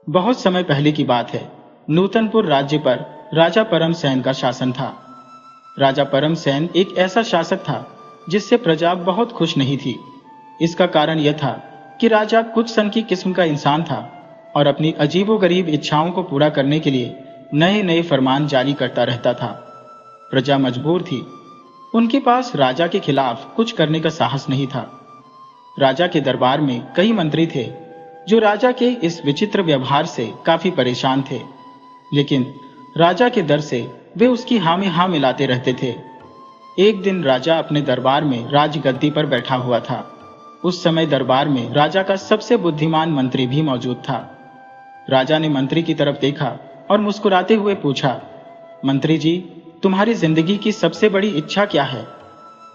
बहुत समय पहले की बात है। नूतनपुर राज्य पर राजा परमसेन का शासन था। राजा परमसेन एक ऐसा शासक था जिससे प्रजा बहुत खुश नहीं थी। इसका कारण यह था कि राजा कुछ सन की किस्म का इंसान था और अपनी अजीबोगरीब इच्छाओं को पूरा करने के लिए नए नए फरमान जारी करता रहता था। प्रजा मजबूर थी। उनके पास राजा के खिलाफ कुछ करने का साहस नहीं था। राजा के दरबार में कई मंत्री थे जो राजा के इस विचित्र व्यवहार से काफी परेशान थे, लेकिन राजा के डर से वे उसकी हाँ में हाँ मिलाते रहते थे। एक दिन राजा अपने दरबार में राजगद्दी पर बैठा हुआ था। उस समय दरबार में राजा का सबसे बुद्धिमान मंत्री भी मौजूद था। राजा ने मंत्री की तरफ देखा और मुस्कुराते हुए पूछा, मंत्री जी, तुम्हारी जिंदगी की सबसे बड़ी इच्छा क्या है?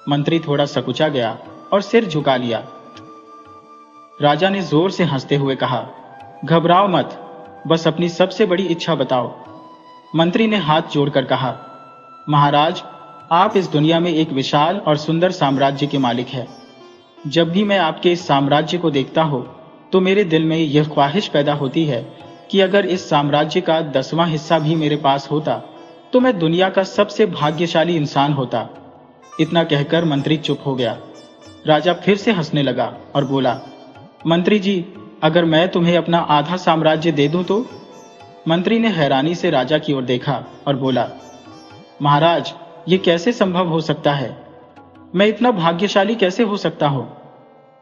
मंत्री थोड़ा सकुचा गया और सिर झुका लिया। राजा ने जोर से हंसते हुए कहा, घबराओ मत, बस अपनी सबसे बड़ी इच्छा बताओ। मंत्री ने हाथ जोड़कर कहा, महाराज, आप इस दुनिया में एक विशाल और सुंदर साम्राज्य के मालिक हैं। जब भी मैं आपके इस साम्राज्य को देखता हूं, तो मेरे दिल में यह ख्वाहिश पैदा होती है कि अगर इस साम्राज्य का 10वां हिस्सा भी मेरे पास होता तो मैं दुनिया का सबसे भाग्यशाली इंसान होता। इतना कहकर मंत्री चुप हो गया। राजा फिर से हंसने लगा और बोला, मंत्री जी, अगर मैं तुम्हें अपना आधा साम्राज्य दे दूं तो? मंत्री ने हैरानी से राजा की ओर देखा और बोला, महाराज, ये कैसे संभव हो सकता है? मैं इतना भाग्यशाली कैसे हो सकता हूं?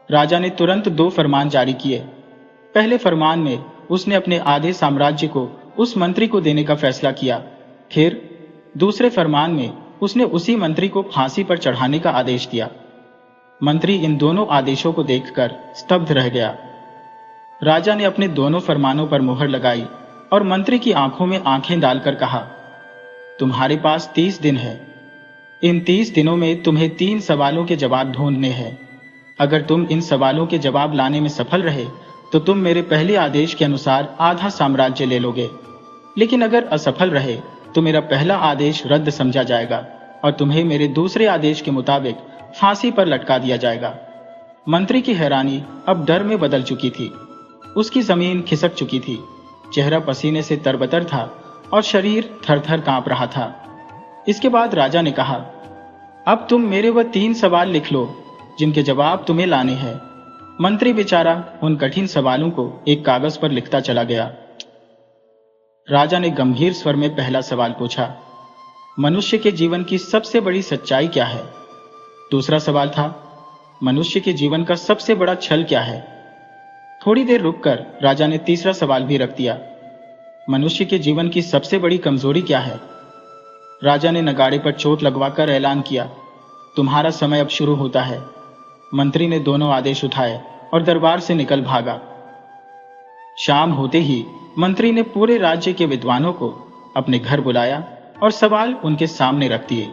राजा ने तुरंत 2 फरमान जारी किए। पहले फरमान में उसने अपने आधे साम्राज्य को उस मंत्री को देने का फैसला किया। फिर दूसरे फरमान में उसने उसी मंत्री को फांसी पर चढ़ाने का आदेश दिया। मंत्री इन दोनों आदेशों को देखकर स्तब्ध रह गया। राजा ने अपने दोनों फरमानों पर मुहर लगाई और मंत्री की आंखों में आंखें डालकर कहा, तुम्हारे पास 30 दिन है। इन 30 दिनों में तुम्हें 3 सवालों के जवाब ढूंढने हैं। अगर तुम इन सवालों के जवाब लाने में सफल रहे तो तुम मेरे पहले आदेश के अनुसार आधा साम्राज्य ले लोगे, लेकिन अगर असफल रहे तो मेरा पहला आदेश रद्द समझा जाएगा और तुम्हें मेरे दूसरे आदेश के मुताबिक फांसी पर लटका दिया जाएगा। मंत्री की हैरानी अब डर में बदल चुकी थी। उसकी जमीन खिसक चुकी थी, चेहरा पसीने से तरबतर था और शरीर थर-थर कांप रहा था। इसके बाद राजा ने कहा, अब तुम मेरे वह 3 सवाल लिख लो जिनके जवाब तुम्हें लाने हैं। मंत्री बेचारा उन कठिन सवालों को एक कागज पर लिखता चला गया। राजा ने गंभीर स्वर में पहला सवाल पूछा, मनुष्य के जीवन की सबसे बड़ी सच्चाई क्या है? दूसरा सवाल था, मनुष्य के जीवन का सबसे बड़ा छल क्या है? थोड़ी देर रुककर राजा ने तीसरा सवाल भी रख दिया, मनुष्य के जीवन की सबसे बड़ी कमजोरी क्या है? राजा ने नगाड़े पर चोट लगवाकर ऐलान किया, तुम्हारा समय अब शुरू होता है। मंत्री ने दोनों आदेश उठाए और दरबार से निकल भागा। शाम होते ही मंत्री ने पूरे राज्य के विद्वानों को अपने घर बुलाया और सवाल उनके सामने रख दिए।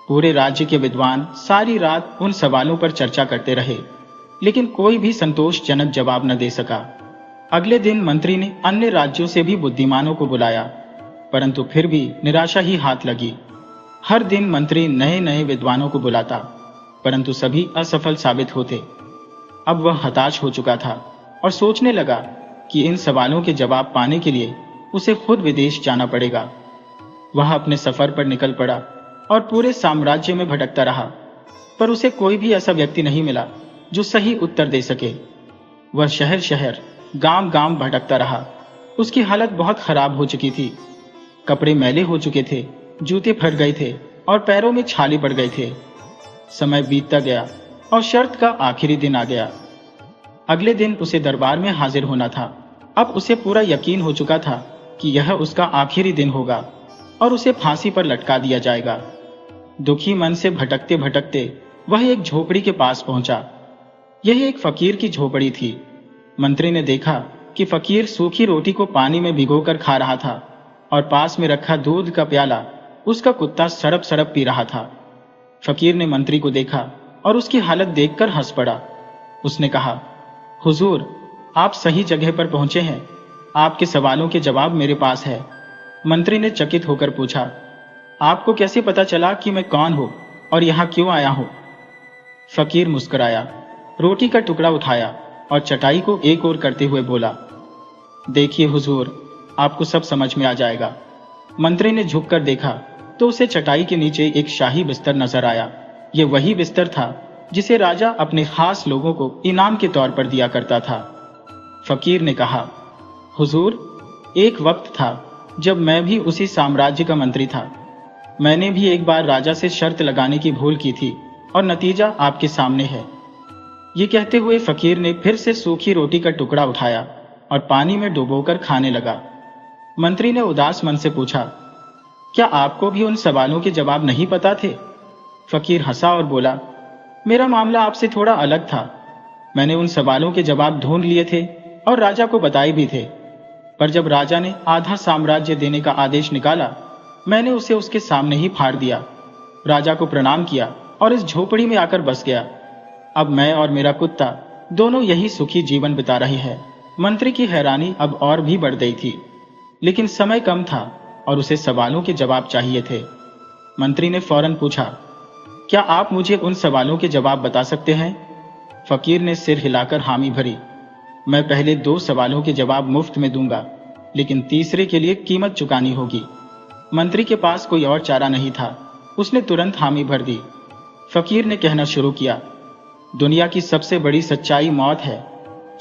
पूरे राज्य के विद्वान सारी रात उन सवालों पर चर्चा करते रहे, लेकिन कोई भी संतोषजनक जवाब न दे सका। अगले दिन मंत्री ने अन्य राज्यों से भी बुद्धिमानों को बुलाया, परंतु फिर भी निराशा ही हाथ लगी। हर दिन मंत्री नए नए विद्वानों को बुलाता, परंतु सभी असफल साबित होते। अब वह हताश हो चुका था और सोचने लगा कि इन सवालों के जवाब पाने के लिए उसे खुद विदेश जाना पड़ेगा। वह अपने सफर पर निकल पड़ा और पूरे साम्राज्य में भटकता रहा, पर उसे कोई भी ऐसा व्यक्ति नहीं मिला जो सही उत्तर दे सके। वह शहर शहर, गांव गांव भटकता रहा। उसकी हालत बहुत खराब हो चुकी थी। कपड़े मैले हो चुके थे, जूते फट गए थे और पैरों में छाले पड़ गए थे। समय बीतता गया और शर्त का आखिरी दिन आ गया। अगले दिन उसे दरबार में हाजिर होना था। अब उसे पूरा यकीन हो चुका था कि यह उसका आखिरी दिन होगा और उसे फांसी पर लटका दिया जाएगा। दुखी मन से भटकते भटकते वह एक झोपड़ी के पास पहुंचा। यह एक फकीर की झोपड़ी थी। मंत्री ने देखा कि फकीर सूखी रोटी को पानी में भिगोकर खा रहा था और पास में रखा दूध का प्याला उसका कुत्ता सड़प सड़प पी रहा था। फकीर ने मंत्री को देखा और उसकी हालत देखकर हंस पड़ा। उसने कहा, हुजूर, आप सही जगह पर पहुंचे हैं। आपके सवालों के जवाब मेरे पास है। मंत्री ने चकित होकर पूछा, आपको कैसे पता चला कि मैं कौन हूं और यहां क्यों आया हूं? फकीर मुस्कुराया, रोटी का टुकड़ा उठाया और चटाई को एक ओर करते हुए बोला, देखिए हुजूर, आपको सब समझ में आ जाएगा। मंत्री ने झुककर देखा तो उसे चटाई के नीचे एक शाही बिस्तर नजर आया। ये वही बिस्तर था जिसे राजा अपने खास लोगों को इनाम के तौर पर दिया करता था। फकीर ने कहा, हुजूर, एक वक्त था जब मैं भी उसी साम्राज्य का मंत्री था। मैंने भी एक बार राजा से शर्त लगाने की भूल की थी और नतीजा आपके सामने है। ये कहते हुए फकीर ने फिर से सूखी रोटी का टुकड़ा उठाया और पानी में डुबोकर खाने लगा। मंत्री ने उदास मन से पूछा, क्या आपको भी उन सवालों के जवाब नहीं पता थे? फकीर हंसा और बोला, मेरा मामला आपसे थोड़ा अलग था। मैंने उन सवालों के जवाब ढूंढ लिए थे और राजा को बताए भी थे, पर जब राजा ने आधा साम्राज्य देने का आदेश निकाला, मैंने उसे उसके सामने ही फाड़ दिया। राजा को प्रणाम किया और इस झोपड़ी में आकर बस गया। अब मैं और मेरा कुत्ता दोनों यही सुखी जीवन बिता रहे हैं। मंत्री की हैरानी अब और भी बढ़ गई थी, लेकिन समय कम था और उसे सवालों के जवाब चाहिए थे। मंत्री ने फौरन पूछा, क्या आप मुझे उन सवालों के जवाब बता सकते हैं? फकीर ने सिर हिलाकर हामी भरी। मैं पहले 2 सवालों के जवाब मुफ्त में दूंगा, लेकिन तीसरे के लिए कीमत चुकानी होगी। मंत्री के पास कोई और चारा नहीं था। उसने तुरंत हामी भर दी। फकीर ने कहना शुरू किया, दुनिया की सबसे बड़ी सच्चाई मौत है।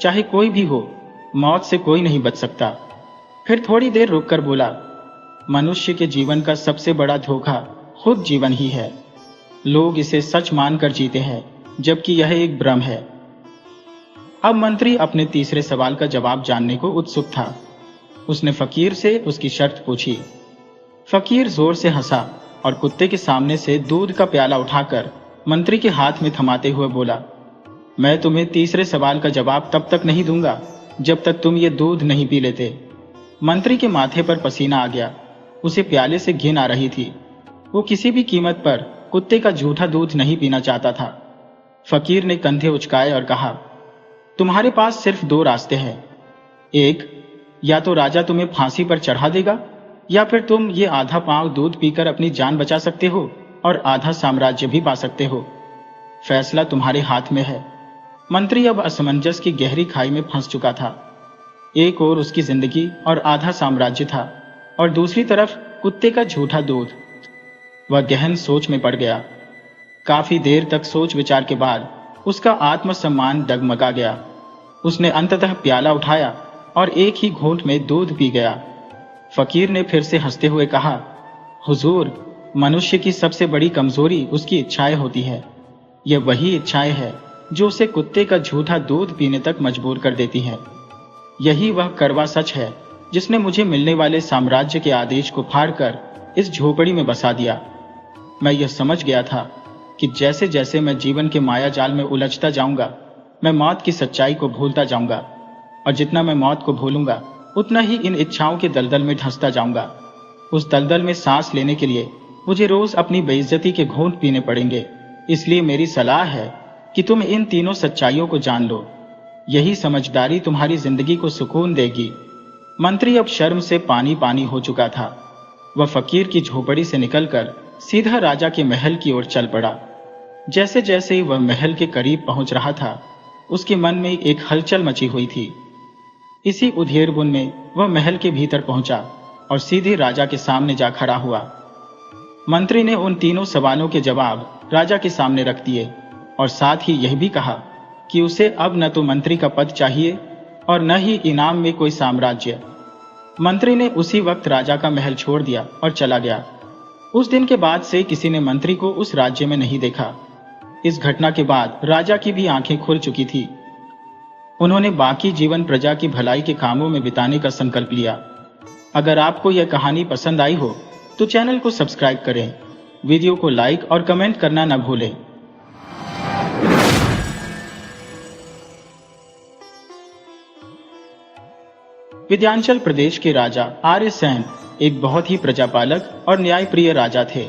चाहे कोई भी हो, मौत से कोई नहीं बच सकता। फिर थोड़ी देर रुककर बोला, मनुष्य के जीवन का सबसे बड़ा धोखा खुद जीवन ही है। लोग इसे सच मानकर जीते हैं, जबकि यह एक भ्रम है। अब मंत्री अपने तीसरे सवाल का जवाब जानने को उत्सुक था। उसने फकीर से उसकी शर्त पूछी। फकीर जोर से हंसा और कुत्ते के सामने से दूध का प्याला उठाकर मंत्री के हाथ में थमाते हुए बोला, मैं तुम्हें तीसरे सवाल का जवाब तब तक नहीं दूंगा जब तक तुम ये दूध नहीं पी लेते। मंत्री के माथे पर पसीना आ गया। उसे प्याले से घिन आ रही थी। वो किसी भी कीमत पर कुत्ते का झूठा दूध नहीं पीना चाहता था। फकीर ने कंधे उचकाए और कहा, तुम्हारे पास सिर्फ 2 रास्ते हैं। एक, या तो राजा तुम्हें फांसी पर चढ़ा देगा, या फिर तुम ये आधा पांव दूध पीकर अपनी जान बचा सकते हो और आधा साम्राज्य भी पा सकते हो। फैसला तुम्हारे हाथ में है। मंत्री अब असमंजस की गहरी खाई में फंस चुका था। एक ओर उसकी जिंदगी और आधा साम्राज्य था, और दूसरी तरफ कुत्ते का झूठा दूध। वह गहन सोच में पड़ गया। काफी देर तक सोच विचार के बाद उसका आत्मसम्मान डगमगा गया। उसने अंततः प्याला उठाया और एक ही घूंट में दूध पी गया। फकीर ने फिर से हंसते हुए कहा, हुजूर, मनुष्य की सबसे बड़ी कमजोरी उसकी इच्छाएं होती है। यह वही इच्छाएं है जो उसे कुत्ते का झूठा दूध पीने तक मजबूर कर देती है। यही वह कड़वा सच है जिसने मुझे मिलने वाले साम्राज्य के आदेश को फाड़कर इस झोपड़ी में बसा दिया। मैं यह समझ गया था कि जैसे जैसे मैं जीवन के माया जाल में उलझता जाऊंगा, मैं मौत की सच्चाई को भूलता जाऊंगा, और जितना मैं मौत को भूलूंगा उतना ही इन इच्छाओं के दलदल में धंसता जाऊंगा। उस दलदल में सांस लेने के लिए मुझे रोज अपनी बेइज्जती के घूंट पीने पड़ेंगे। इसलिए मेरी सलाह है कि तुम इन तीनों सच्चाइयों को जान लो। यही समझदारी तुम्हारी जिंदगी को सुकून देगी। मंत्री अब शर्म से पानी पानी हो चुका था। वह फकीर की झोपड़ी से निकलकर सीधा राजा के महल की ओर चल पड़ा। जैसे जैसे वह महल के करीब पहुंच रहा था, उसके मन में एक हलचल मची हुई थी। इसी उधेड़बुन में वह महल के भीतर पहुंचा और सीधे राजा के सामने जा खड़ा हुआ। मंत्री ने उन तीनों सवालों के जवाब राजा के सामने रख दिए और साथ ही यह भी कहा कि उसे अब न तो मंत्री का पद चाहिए और न ही इनाम में कोई साम्राज्य। मंत्री ने उसी वक्त राजा का महल छोड़ दिया और चला गया। उस दिन के बाद से किसी ने मंत्री को उस राज्य में नहीं देखा। इस घटना के बाद राजा की भी आंखें खुल चुकी थी। उन्होंने बाकी जीवन प्रजा की भलाई के कामों में बिताने का संकल्प लिया। अगर आपको यह कहानी पसंद आई हो तो चैनल को सब्सक्राइब करें, वीडियो को लाइक और कमेंट करना न भूलें। विंध्याचल प्रदेश के राजा आर्यसेन एक बहुत ही प्रजापालक और न्यायप्रिय राजा थे।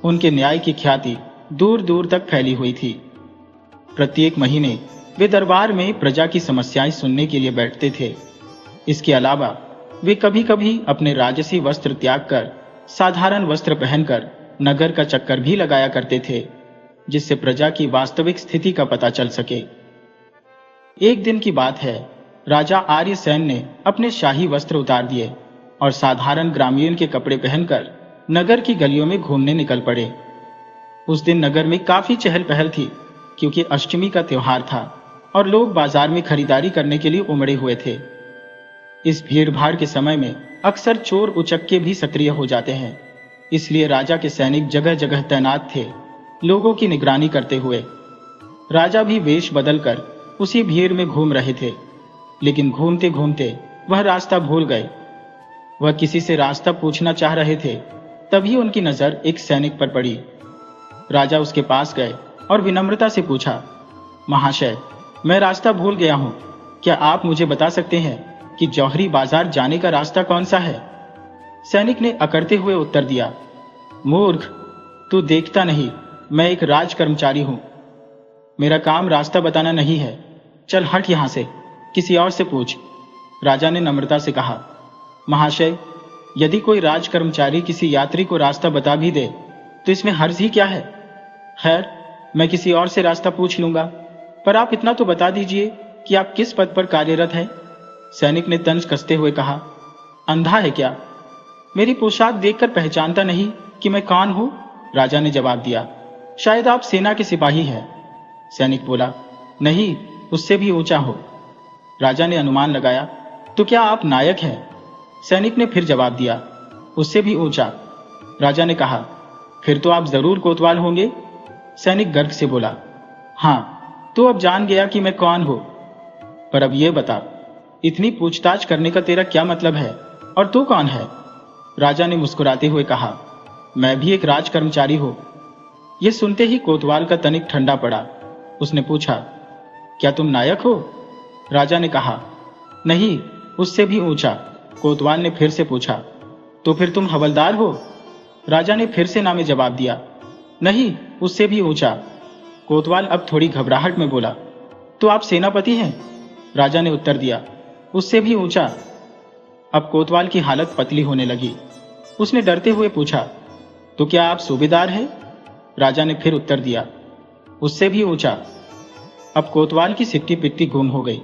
उनके न्याय की ख्याति दूर दूर तक फैली हुई थी। प्रत्येक महीने वे दरबार में प्रजा की समस्याएं सुनने के लिए बैठते थे। इसके अलावा वे कभी कभी अपने राजसी वस्त्र त्याग कर साधारण वस्त्र पहनकर नगर का चक्कर भी लगाया करते थे, जिससे प्रजा की वास्तविक स्थिति का पता चल सके। एक दिन की बात है, राजा आर्यसेन ने अपने शाही वस्त्र उतार दिए और साधारण ग्रामीण के कपड़े पहनकर नगर की गलियों में घूमने निकल पड़े। उस दिन नगर में काफी चहल पहल थी, क्योंकि अष्टमी का त्योहार था और लोग बाजार में खरीदारी करने के लिए उमड़े हुए थे। इस भीड़ भाड़ के समय में अक्सर चोर उचक्के भी सक्रिय हो जाते हैं, इसलिए राजा के सैनिक जगह जगह तैनात थे, लोगों की निगरानी करते हुए। राजा भी वेश बदलकर उसी भीड़ में घूम रहे थे, लेकिन घूमते घूमते वह रास्ता भूल गए। वह किसी से रास्ता पूछना चाह रहे थे, तभी उनकी नजर एक सैनिक पर पड़ी। राजा उसके पास गए और विनम्रता से पूछा, महाशय, मैं रास्ता भूल गया हूं, क्या आप मुझे बता सकते हैं कि जौहरी बाजार जाने का रास्ता कौन सा है? सैनिक ने अकड़ते हुए उत्तर दिया, मूर्ख, तू देखता नहीं, मैं एक राज कर्मचारी हूं, मेरा काम रास्ता बताना नहीं है, चल हट यहां से, किसी और से पूछ। राजा ने नम्रता से कहा, महाशय, यदि कोई राज कर्मचारी किसी यात्री को रास्ता बता भी दे तो इसमें हर्ज ही क्या है? खैर, मैं किसी और से रास्ता पूछ लूंगा, पर आप इतना तो बता दीजिए कि आप किस पद पर कार्यरत हैं? सैनिक ने तंज कसते हुए कहा, अंधा है क्या? मेरी पोशाक देखकर पहचानता नहीं कि मैं कौन हूं? राजा ने जवाब दिया, शायद आप सेना के सिपाही हैं। सैनिक बोला, नहीं, उससे भी ऊंचा हो। राजा ने अनुमान लगाया, तो क्या आप नायक हैं? सैनिक ने फिर जवाब दिया, उससे भी ऊंचा। राजा ने कहा, फिर तो आप जरूर कोतवाल होंगे? सैनिक गर्व से बोला, हाँ, तो अब जान गया कि मैं कौन हूं। पर अब यह बता, इतनी पूछताछ करने का तेरा क्या मतलब है, और तू कौन है? राजा ने मुस्कुराते हुए कहा, मैं भी एक राज कर्मचारी हूं। यह सुनते ही कोतवाल का तनिक ठंडा पड़ा। उसने पूछा, क्या तुम नायक हो? राजा ने कहा, नहीं, उससे भी ऊंचा। कोतवाल ने फिर से पूछा, तो फिर तुम हवलदार हो? राजा ने फिर से ना में जवाब दिया, नहीं, उससे भी ऊंचा। कोतवाल अब थोड़ी घबराहट में बोला, तो आप सेनापति हैं? राजा ने उत्तर दिया, उससे भी ऊंचा। अब कोतवाल की हालत पतली होने लगी। उसने डरते हुए पूछा, तो क्या आप सूबेदार हैं? राजा ने फिर उत्तर दिया, उससे भी ऊंचा। अब कोतवाल की सिक्की पिट्टी गुम हो गई।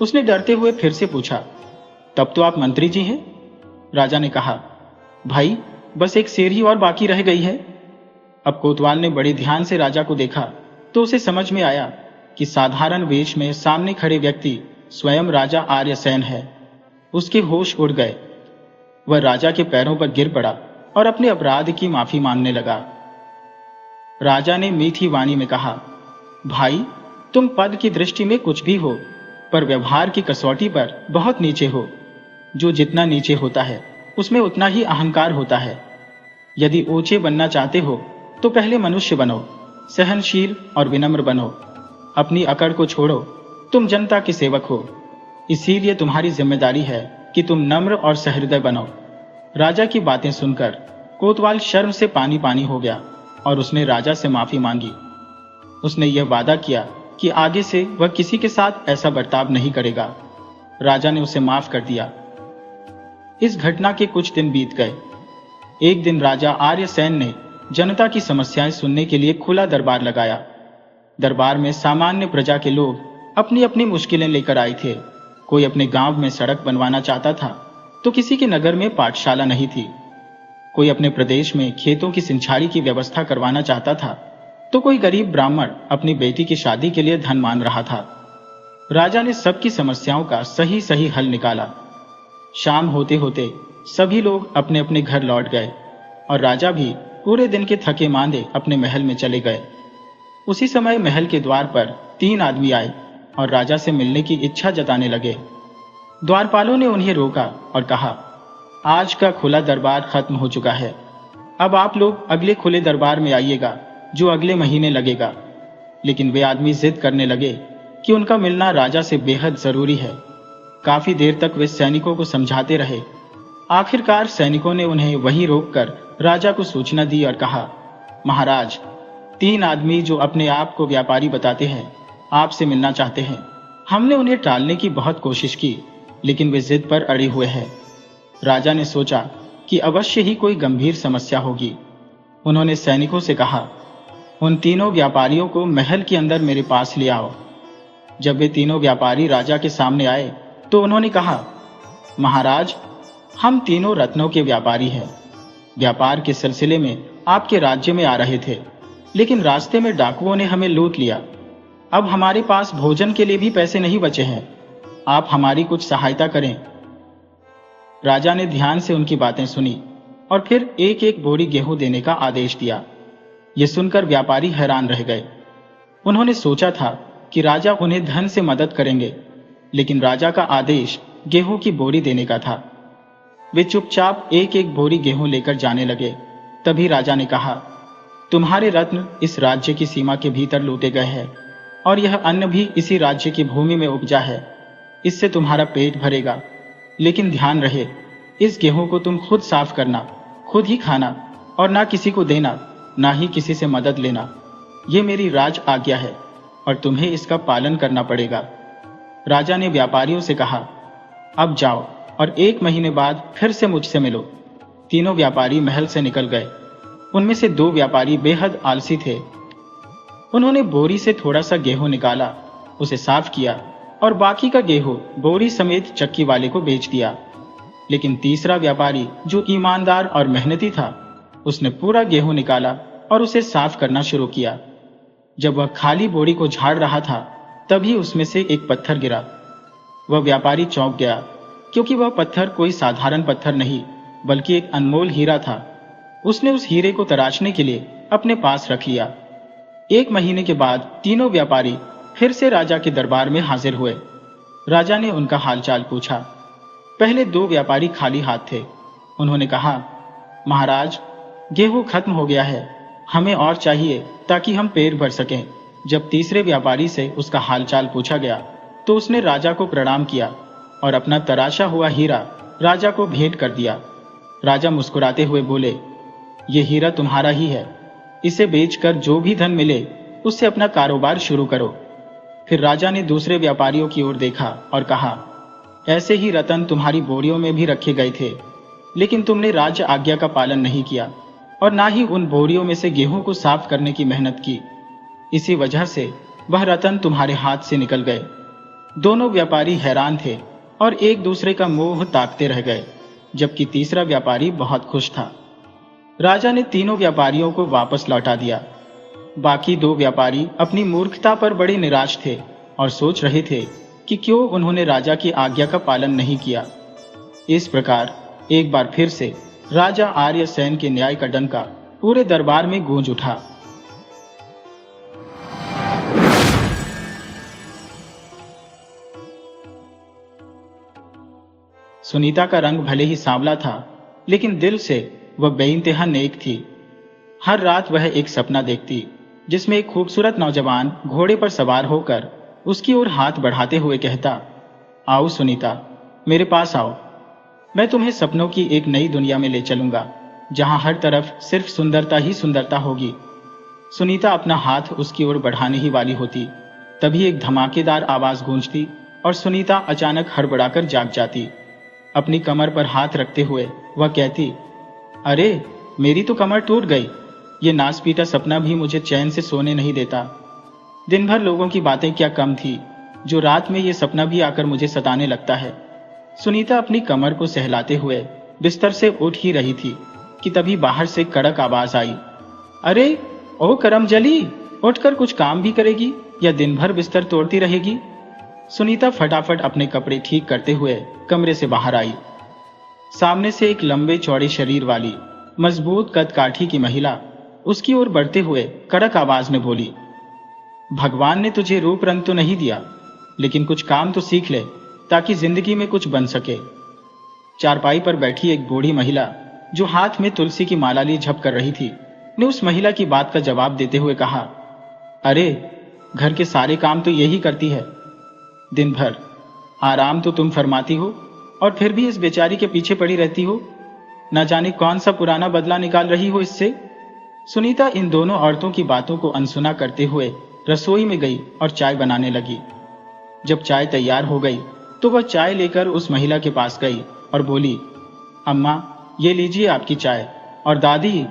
उसने डरते हुए फिर से पूछा, तब तो आप मंत्री जी हैं? राजा ने कहा, भाई, बस एक शेर ही और बाकी रह गई है। अब कोतवाल ने बड़े ध्यान से राजा को देखा तो उसे समझ में आया कि साधारण वेश में सामने खड़े व्यक्ति स्वयं राजा आर्यसेन है। उसके होश उड़ गए। वह राजा के पैरों पर गिर पड़ा और अपने अपराध की माफी मांगने लगा। राजा ने मीठी वाणी में कहा, भाई, तुम पद की दृष्टि में कुछ भी हो, पर व्यवहार की कसौटी पर बहुत नीचे हो। जो जितना नीचे होता है उसमें उतना ही अहंकार होता है। यदि ऊंचे बनना चाहते हो तो पहले मनुष्य बनो, सहनशील और विनम्र बनो। अपनी अकड़ को छोड़ो, तुम जनता के सेवक हो, इसीलिए तुम्हारी जिम्मेदारी है कि तुम नम्र और सहृदय बनो। राजा की बातें सुनकर कोतवाल शर्म से पानी पानी हो गया और उसने राजा से माफी मांगी। उसने यह वादा किया कि आगे से वह किसी के साथ ऐसा बर्ताव नहीं करेगा। राजा ने उसे माफ कर दिया। इस घटना के कुछ दिन बीत गए। एक दिन राजा आर्यसेन ने जनता की समस्याएं सुनने के लिए खुला दरबार लगाया। दरबार में सामान्य प्रजा के लोग अपनी अपनी मुश्किलें लेकर आए थे। कोई अपने गांव में सड़क बनवाना चाहता था तो किसी के नगर में पाठशाला नहीं थी। कोई अपने प्रदेश में खेतों की सिंचाई की व्यवस्था करवाना चाहता था तो कोई गरीब ब्राह्मण अपनी बेटी की शादी के लिए धन मांग रहा था। राजा ने सबकी समस्याओं का सही सही हल निकाला। शाम होते होते सभी लोग अपने अपने घर लौट गए और राजा भी पूरे दिन के थके मांदे अपने महल में चले गए। उसी समय महल के द्वार पर 3 आदमी आए और राजा से मिलने की इच्छा जताने लगे। द्वारपालों ने उन्हें रोका और कहा, आज का खुला दरबार खत्म हो चुका है, अब आप लोग अगले खुले दरबार में आइएगा जो अगले महीने लगेगा। लेकिन वे आदमी जिद करने लगे कि उनका मिलना राजा से बेहद जरूरी है। काफी देर तक वे सैनिकों को समझाते रहे। आखिरकार सैनिकों ने उन्हें वहीं रोककर राजा को सूचना दी और कहा, महाराज, 3 आदमी जो अपने आप को व्यापारी बताते हैं आपसे मिलना चाहते हैं। हमने उन्हें टालने की बहुत कोशिश की, लेकिन वे जिद पर अड़े हुए हैं। राजा ने सोचा कि अवश्य ही कोई गंभीर समस्या होगी। उन्होंने सैनिकों से कहा, उन तीनों व्यापारियों को महल के अंदर मेरे पास ले आओ। जब वे तीनों व्यापारी राजा के सामने आए तो उन्होंने कहा, महाराज, हम तीनों रत्नों के व्यापारी हैं। व्यापार के सिलसिले में आपके राज्य में आ रहे थे, लेकिन रास्ते में डाकुओं ने हमें लूट लिया। अब हमारे पास भोजन के लिए भी पैसे नहीं बचे हैं। आप हमारी कुछ सहायता करें। राजा ने ध्यान से उनकी बातें सुनी और फिर एक एक बोरी गेहूं देने का आदेश दिया। ये सुनकर व्यापारी हैरान रह गए। उन्होंने सोचा था कि राजा उन्हें धन से मदद करेंगे, लेकिन राजा का आदेश गेहूं की बोरी देने का था। वे चुपचाप एक एक बोरी गेहूं लेकर जाने लगे। तभी राजा ने कहा, तुम्हारे रत्न इस राज्य की सीमा के भीतर लूटे गए हैं और यह अन्न भी इसी राज्य की भूमि में उपजा है। इससे तुम्हारा पेट भरेगा, लेकिन ध्यान रहे, इस गेहूं को तुम खुद साफ करना, खुद ही खाना और ना किसी को देना, ना ही किसी से मदद लेना। ये मेरी राज आज्ञा है और तुम्हें इसका पालन करना पड़ेगा। राजा ने व्यापारियों से कहा, अब जाओ और 1 महीने बाद फिर से मुझसे मिलो। तीनों व्यापारी महल से निकल गए। उनमें से 2 व्यापारी बेहद आलसी थे। उन्होंने बोरी से थोड़ा सा गेहूं निकाला, उसे साफ किया और बाकी का गेहूं बोरी समेत चक्की वाले को बेच दिया। लेकिन तीसरा व्यापारी, जो ईमानदार और मेहनती था, उसने पूरा गेहूं निकाला और उसे साफ करना शुरू किया। जब वह खाली बोरी को झाड़ रहा था, तभी उसमें से एक पत्थर गिरा। वह व्यापारी चौंक गया, क्योंकि वह पत्थर कोई साधारण पत्थर नहीं, बल्कि एक अनमोल हीरा था। उसने उस हीरे को तराशने के लिए अपने पास रख लिया। 1 महीने के बाद तीनों व्यापारी फिर से राजा के दरबार में हाजिर हुए। राजा ने उनका हालचाल पूछा। पहले 2 व्यापारी खाली हाथ थे। उन्होंने कहा, महाराज, गेहूं खत्म हो गया है, हमें और चाहिए ताकि हम पेट भर सकें। जब तीसरे व्यापारी से उसका हालचाल पूछा गया, तो उसने राजा को प्रणाम किया और अपना तराशा हुआ हीरा राजा को भेंट कर दिया। राजा मुस्कुराते हुए बोले, ये हीरा तुम्हारा ही है, इसे बेचकर जो भी धन मिले उससे अपना कारोबार शुरू करो। फिर राजा ने दूसरे व्यापारियों की ओर देखा और कहा, ऐसे ही रतन तुम्हारी बोरियों में भी रखे गए थे, लेकिन तुमने राज्य आज्ञा का पालन नहीं किया और ना ही उन बोरियों में से गेहूं को साफ करने की मेहनत की। इसी वजह से वह रतन तुम्हारे हाथ से निकल गए। दोनों व्यापारी हैरान थे और एक दूसरे का मुंह ताकते रह गए, जबकि तीसरा व्यापारी बहुत खुश था। राजा ने तीनों व्यापारियों को वापस लौटा दिया। बाकी 2 व्यापारी अपनी मूर्खता पर बड़े निराश थे और सोच रहे थे कि क्यों उन्होंने राजा की आज्ञा का पालन नहीं किया। इस प्रकार एक बार फिर से राजा आर्यसेन के न्याय का डंका पूरे दरबार में गूंज उठा। सुनीता का रंग भले ही सांवला था, लेकिन दिल से वह बेइंतहा नेक थी। हर रात वह एक सपना देखती, जिसमें एक खूबसूरत नौजवान घोड़े पर सवार होकर उसकी ओर हाथ बढ़ाते हुए कहता, आओ सुनीता, मेरे पास आओ, मैं तुम्हें सपनों की एक नई दुनिया में ले चलूंगा, जहां हर तरफ सिर्फ सुंदरता ही सुंदरता होगी। सुनीता अपना हाथ उसकी ओर बढ़ाने ही वाली होती, तभी एक धमाकेदार आवाज गूंजती और सुनीता अचानक हड़बड़ाकर जाग जाती। अपनी कमर पर हाथ रखते हुए वह कहती, अरे, मेरी तो कमर टूट गई। ये नासपीटा सपना भी मुझे चैन से सोने नहीं देता। दिन भर लोगों की बातें क्या कम थी, जो रात में ये सपना भी आकर मुझे सताने लगता है। सुनीता अपनी कमर को सहलाते हुए बिस्तर से उठ ही रही थी कि तभी बाहर से कड़क आवाज आई, अरे ओ करमजली, उठकर कुछ काम भी करेगी या दिन भर बिस्तर तोड़ती रहेगी। सुनीता फटाफट अपने कपड़े ठीक करते हुए कमरे से बाहर आई। सामने से एक लंबे चौड़े शरीर वाली मजबूत कद काठी की महिला उसकी ओर बढ़ते हुए कड़क आवाज में बोली, भगवान ने तुझे रूप रंग तो नहीं दिया, लेकिन कुछ काम तो सीख ले ताकि जिंदगी में कुछ बन सके। चारपाई पर बैठी एक बूढ़ी महिला, जो हाथ में तुलसी की माला लिए झप कर रही थी, ने उस महिला की बात का जवाब देते हुए कहा, अरे, घर के सारे काम तो यही करती है, दिन भर आराम तो तुम फरमाती हो और फिर भी इस बेचारी के पीछे पड़ी रहती हो। न जाने कौन सा पुराना बदला निकाल रही हो इससे। सुनीता इन दोनों औरतों की बातों को अनसुना करते हुए रसोई में गई और चाय बनाने लगी। जब चाय तैयार हो गई तो वह चाय लेकर उस महिला के पास गई और बोली, अम्मा, ये लीजिए आपकी चाय, और दादी,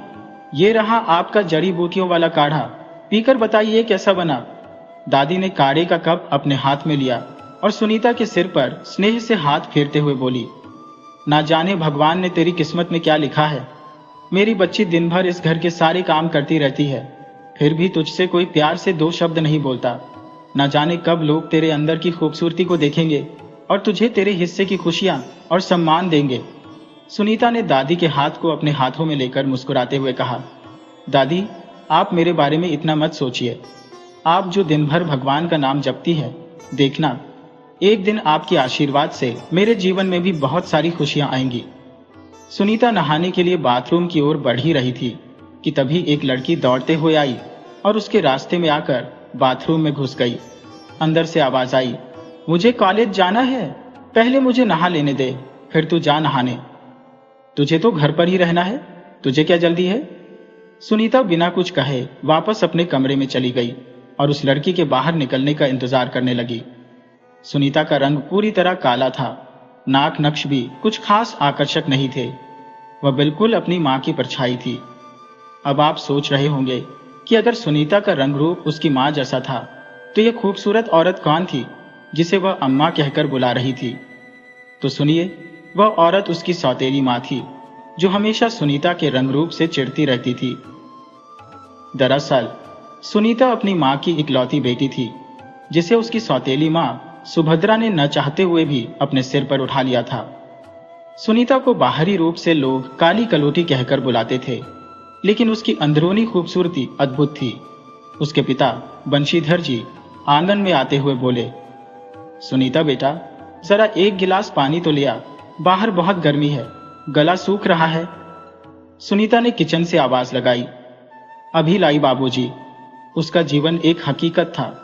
ये रहा आपका जड़ी बूटियों वाला काढ़ा, पीकर बताइए कैसा बना। दादी ने काढ़े का कप अपने हाथ में लिया और सुनीता के सिर पर स्नेह से हाथ फेरते हुए बोली, ना जाने भगवान ने तेरी किस्मत में क्या लिखा है। मेरी बच्ची दिन भर इस घर के सारे काम करती रहती है, फिर भी तुझसे कोई प्यार से दो शब्द नहीं बोलता। ना जाने कब लोग तेरे अंदर की खूबसूरती को देखेंगे और तुझे तेरे हिस्से की खुशियां और सम्मान देंगे। सुनीता ने दादी के हाथ को अपने हाथों में लेकर मुस्कुराते हुए कहा, दादी, आप मेरे बारे में इतना मत सोचिए। आप जो दिन भर भगवान का नाम जपती है, देखना एक दिन आपके आशीर्वाद से मेरे जीवन में भी बहुत सारी खुशियां आएंगी। सुनीता नहाने के लिए बाथरूम की ओर बढ़ ही रही थी कि तभी एक लड़की दौड़ते हुए आई और उसके रास्ते में आकर बाथरूम में घुस गई। अंदर से आवाज आई, मुझे कॉलेज जाना है, पहले मुझे नहा लेने दे, फिर तू जा नहाने। तुझे तो घर पर ही रहना है, तुझे क्या जल्दी है। सुनीता बिना कुछ कहे वापस अपने कमरे में चली गई और उस लड़की के बाहर निकलने का इंतजार करने लगी। सुनीता का रंग पूरी तरह काला था, नाक नक्श भी कुछ खास आकर्षक नहीं थे। वह बिल्कुल अपनी मां की परछाई थी। अब आप सोच रहे होंगे कि अगर सुनीता का रंग रूप उसकी मां जैसा था, तो यह खूबसूरत औरत कौन थी जिसे वह अम्मा कहकर बुला रही थी। तो सुनिए, वह औरत उसकी सौतेली मां थी, जो हमेशा सुनीता के रंग रूप से चिढ़ती रहती थी। दरअसल सुनीता अपनी मां की इकलौती बेटी थी, जिसे उसकी सौतेली मां सुभद्रा ने न चाहते हुए भी अपने सिर पर उठा लिया था। सुनीता को बाहरी रूप से लोग काली कलोटी कहकर बुलाते थे, लेकिन उसकी अंदरूनी खूबसूरती अद्भुत थी। उसके पिता बंशीधर जी आंगन में आते हुए बोले, सुनीता बेटा, जरा एक गिलास पानी तो लिया, बाहर बहुत गर्मी है, गला सूख रहा है। सुनीता ने किचन से आवाज लगाई, अभी लाई बाबूजी। उसका जीवन एक हकीकत था,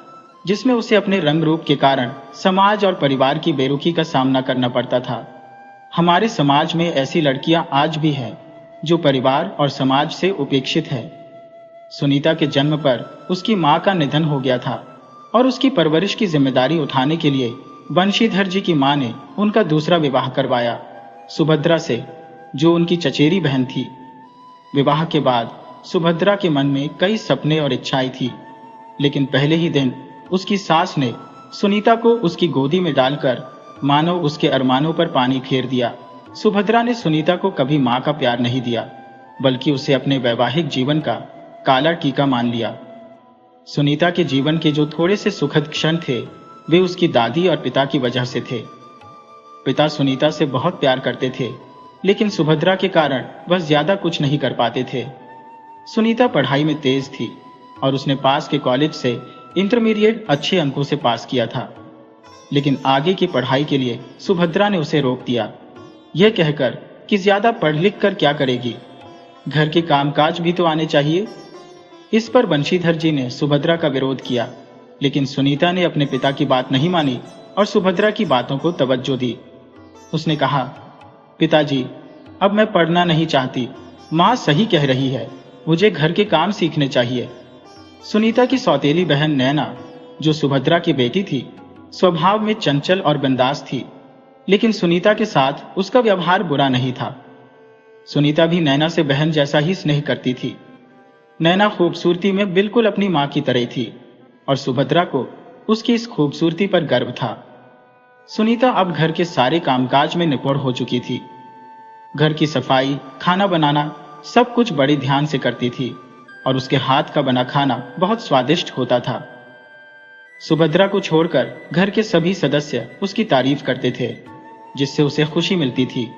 जिसमें उसे अपने रंग रूप के कारण समाज और परिवार की बेरुखी का सामना करना पड़ता था। हमारे समाज में ऐसी लड़कियां आज भी हैं, जो परिवार और समाज से उपेक्षित है। सुनीता के जन्म पर उसकी मां का निधन हो गया था और उसकी परवरिश की जिम्मेदारी उठाने के लिए बंशीधर जी की मां ने उनका दूसरा विवाह करवाया, सुभद्रा से, जो उनकी चचेरी बहन थी। विवाह के बाद सुभद्रा के मन में कई सपने और इच्छाएं थी, लेकिन पहले ही दिन उसकी सास ने सुनीता को उसकी गोदी में डालकर मानो उसके अरमानों पर पानी फेर दिया। सुभद्रा ने सुनीता को कभी मां का प्यार नहीं दिया, बल्कि उसे अपने वैवाहिक जीवन का काला टीका मान लिया। सुनीता के जीवन के जो थोड़े से सुखद क्षण थे, वे उसकी दादी और पिता की वजह से थे। पिता सुनीता से बहुत प्यार करते थे, लेकिन सुभद्रा के कारण वह ज्यादा कुछ नहीं कर पाते थे। सुनीता पढ़ाई में तेज थी और उसने पास के कॉलेज से इंटरमीडिएट अच्छे अंकों से पास किया था, लेकिन आगे की पढ़ाई के लिए सुभद्रा ने उसे रोक दिया, यह कहकर कि ज्यादा पढ़ लिख कर क्या करेगी, घर के कामकाज भी तो आने चाहिए। इस पर बंशीधर जी ने सुभद्रा का विरोध किया, लेकिन सुनीता ने अपने पिता की बात नहीं मानी और सुभद्रा की बातों को तवज्जो दी। उसने कहा, पिताजी, अब मैं पढ़ना नहीं चाहती, माँ सही कह रही है, मुझे घर के काम सीखने चाहिए। सुनीता की सौतेली बहन नैना, जो सुभद्रा की बेटी थी, स्वभाव में चंचल और बिंदास थी, लेकिन सुनीता के साथ उसका व्यवहार बुरा नहीं था। सुनीता भी नैना से बहन जैसा ही स्नेह करती थी। नैना खूबसूरती में बिल्कुल अपनी मां की तरह थी और सुभद्रा को उसकी इस खूबसूरती पर गर्व था। सुनीता अब घर के सारे कामकाज में निपुण हो चुकी थी। घर की सफाई, खाना बनाना सब कुछ बड़े ध्यान से करती थी और उसके हाथ का बना खाना बहुत स्वादिष्ट होता था। सुभद्रा को छोड़कर घर के सभी सदस्य उसकी तारीफ करते थे, जिससे उसे खुशी मिलती थी।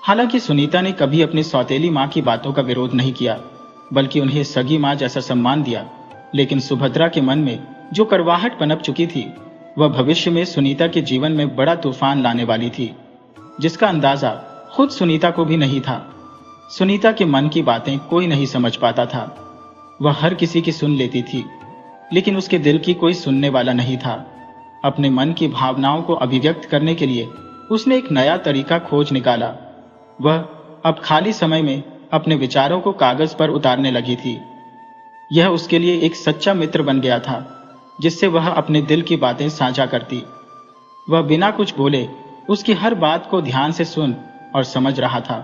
हालांकि सुनीता ने कभी अपनी सौतेली मां की बातों का विरोध नहीं किया, बल्कि उन्हें सगी मां जैसा सम्मान दिया, लेकिन सुभद्रा के मन में जो कड़वाहट पनप चुकी थी, वह भविष्य में सुनीता के जीवन में बड़ा तूफान लाने वाली थी, जिसका अंदाजा खुद सुनीता को भी नहीं था। सुनीता के मन की बातें कोई नहीं समझ पाता था। वह हर किसी की सुन लेती थी, लेकिन उसके दिल की कोई सुनने वाला नहीं था। अपने मन की भावनाओं को अभिव्यक्त करने के लिए उसने एक नया तरीका खोज निकाला। वह अब खाली समय में अपने विचारों को कागज पर उतारने लगी थी। यह उसके लिए एक सच्चा मित्र बन गया था, जिससे वह अपने दिल की बातें साझा करती। वह बिना कुछ बोले उसकी हर बात को ध्यान से सुन और समझ रहा था।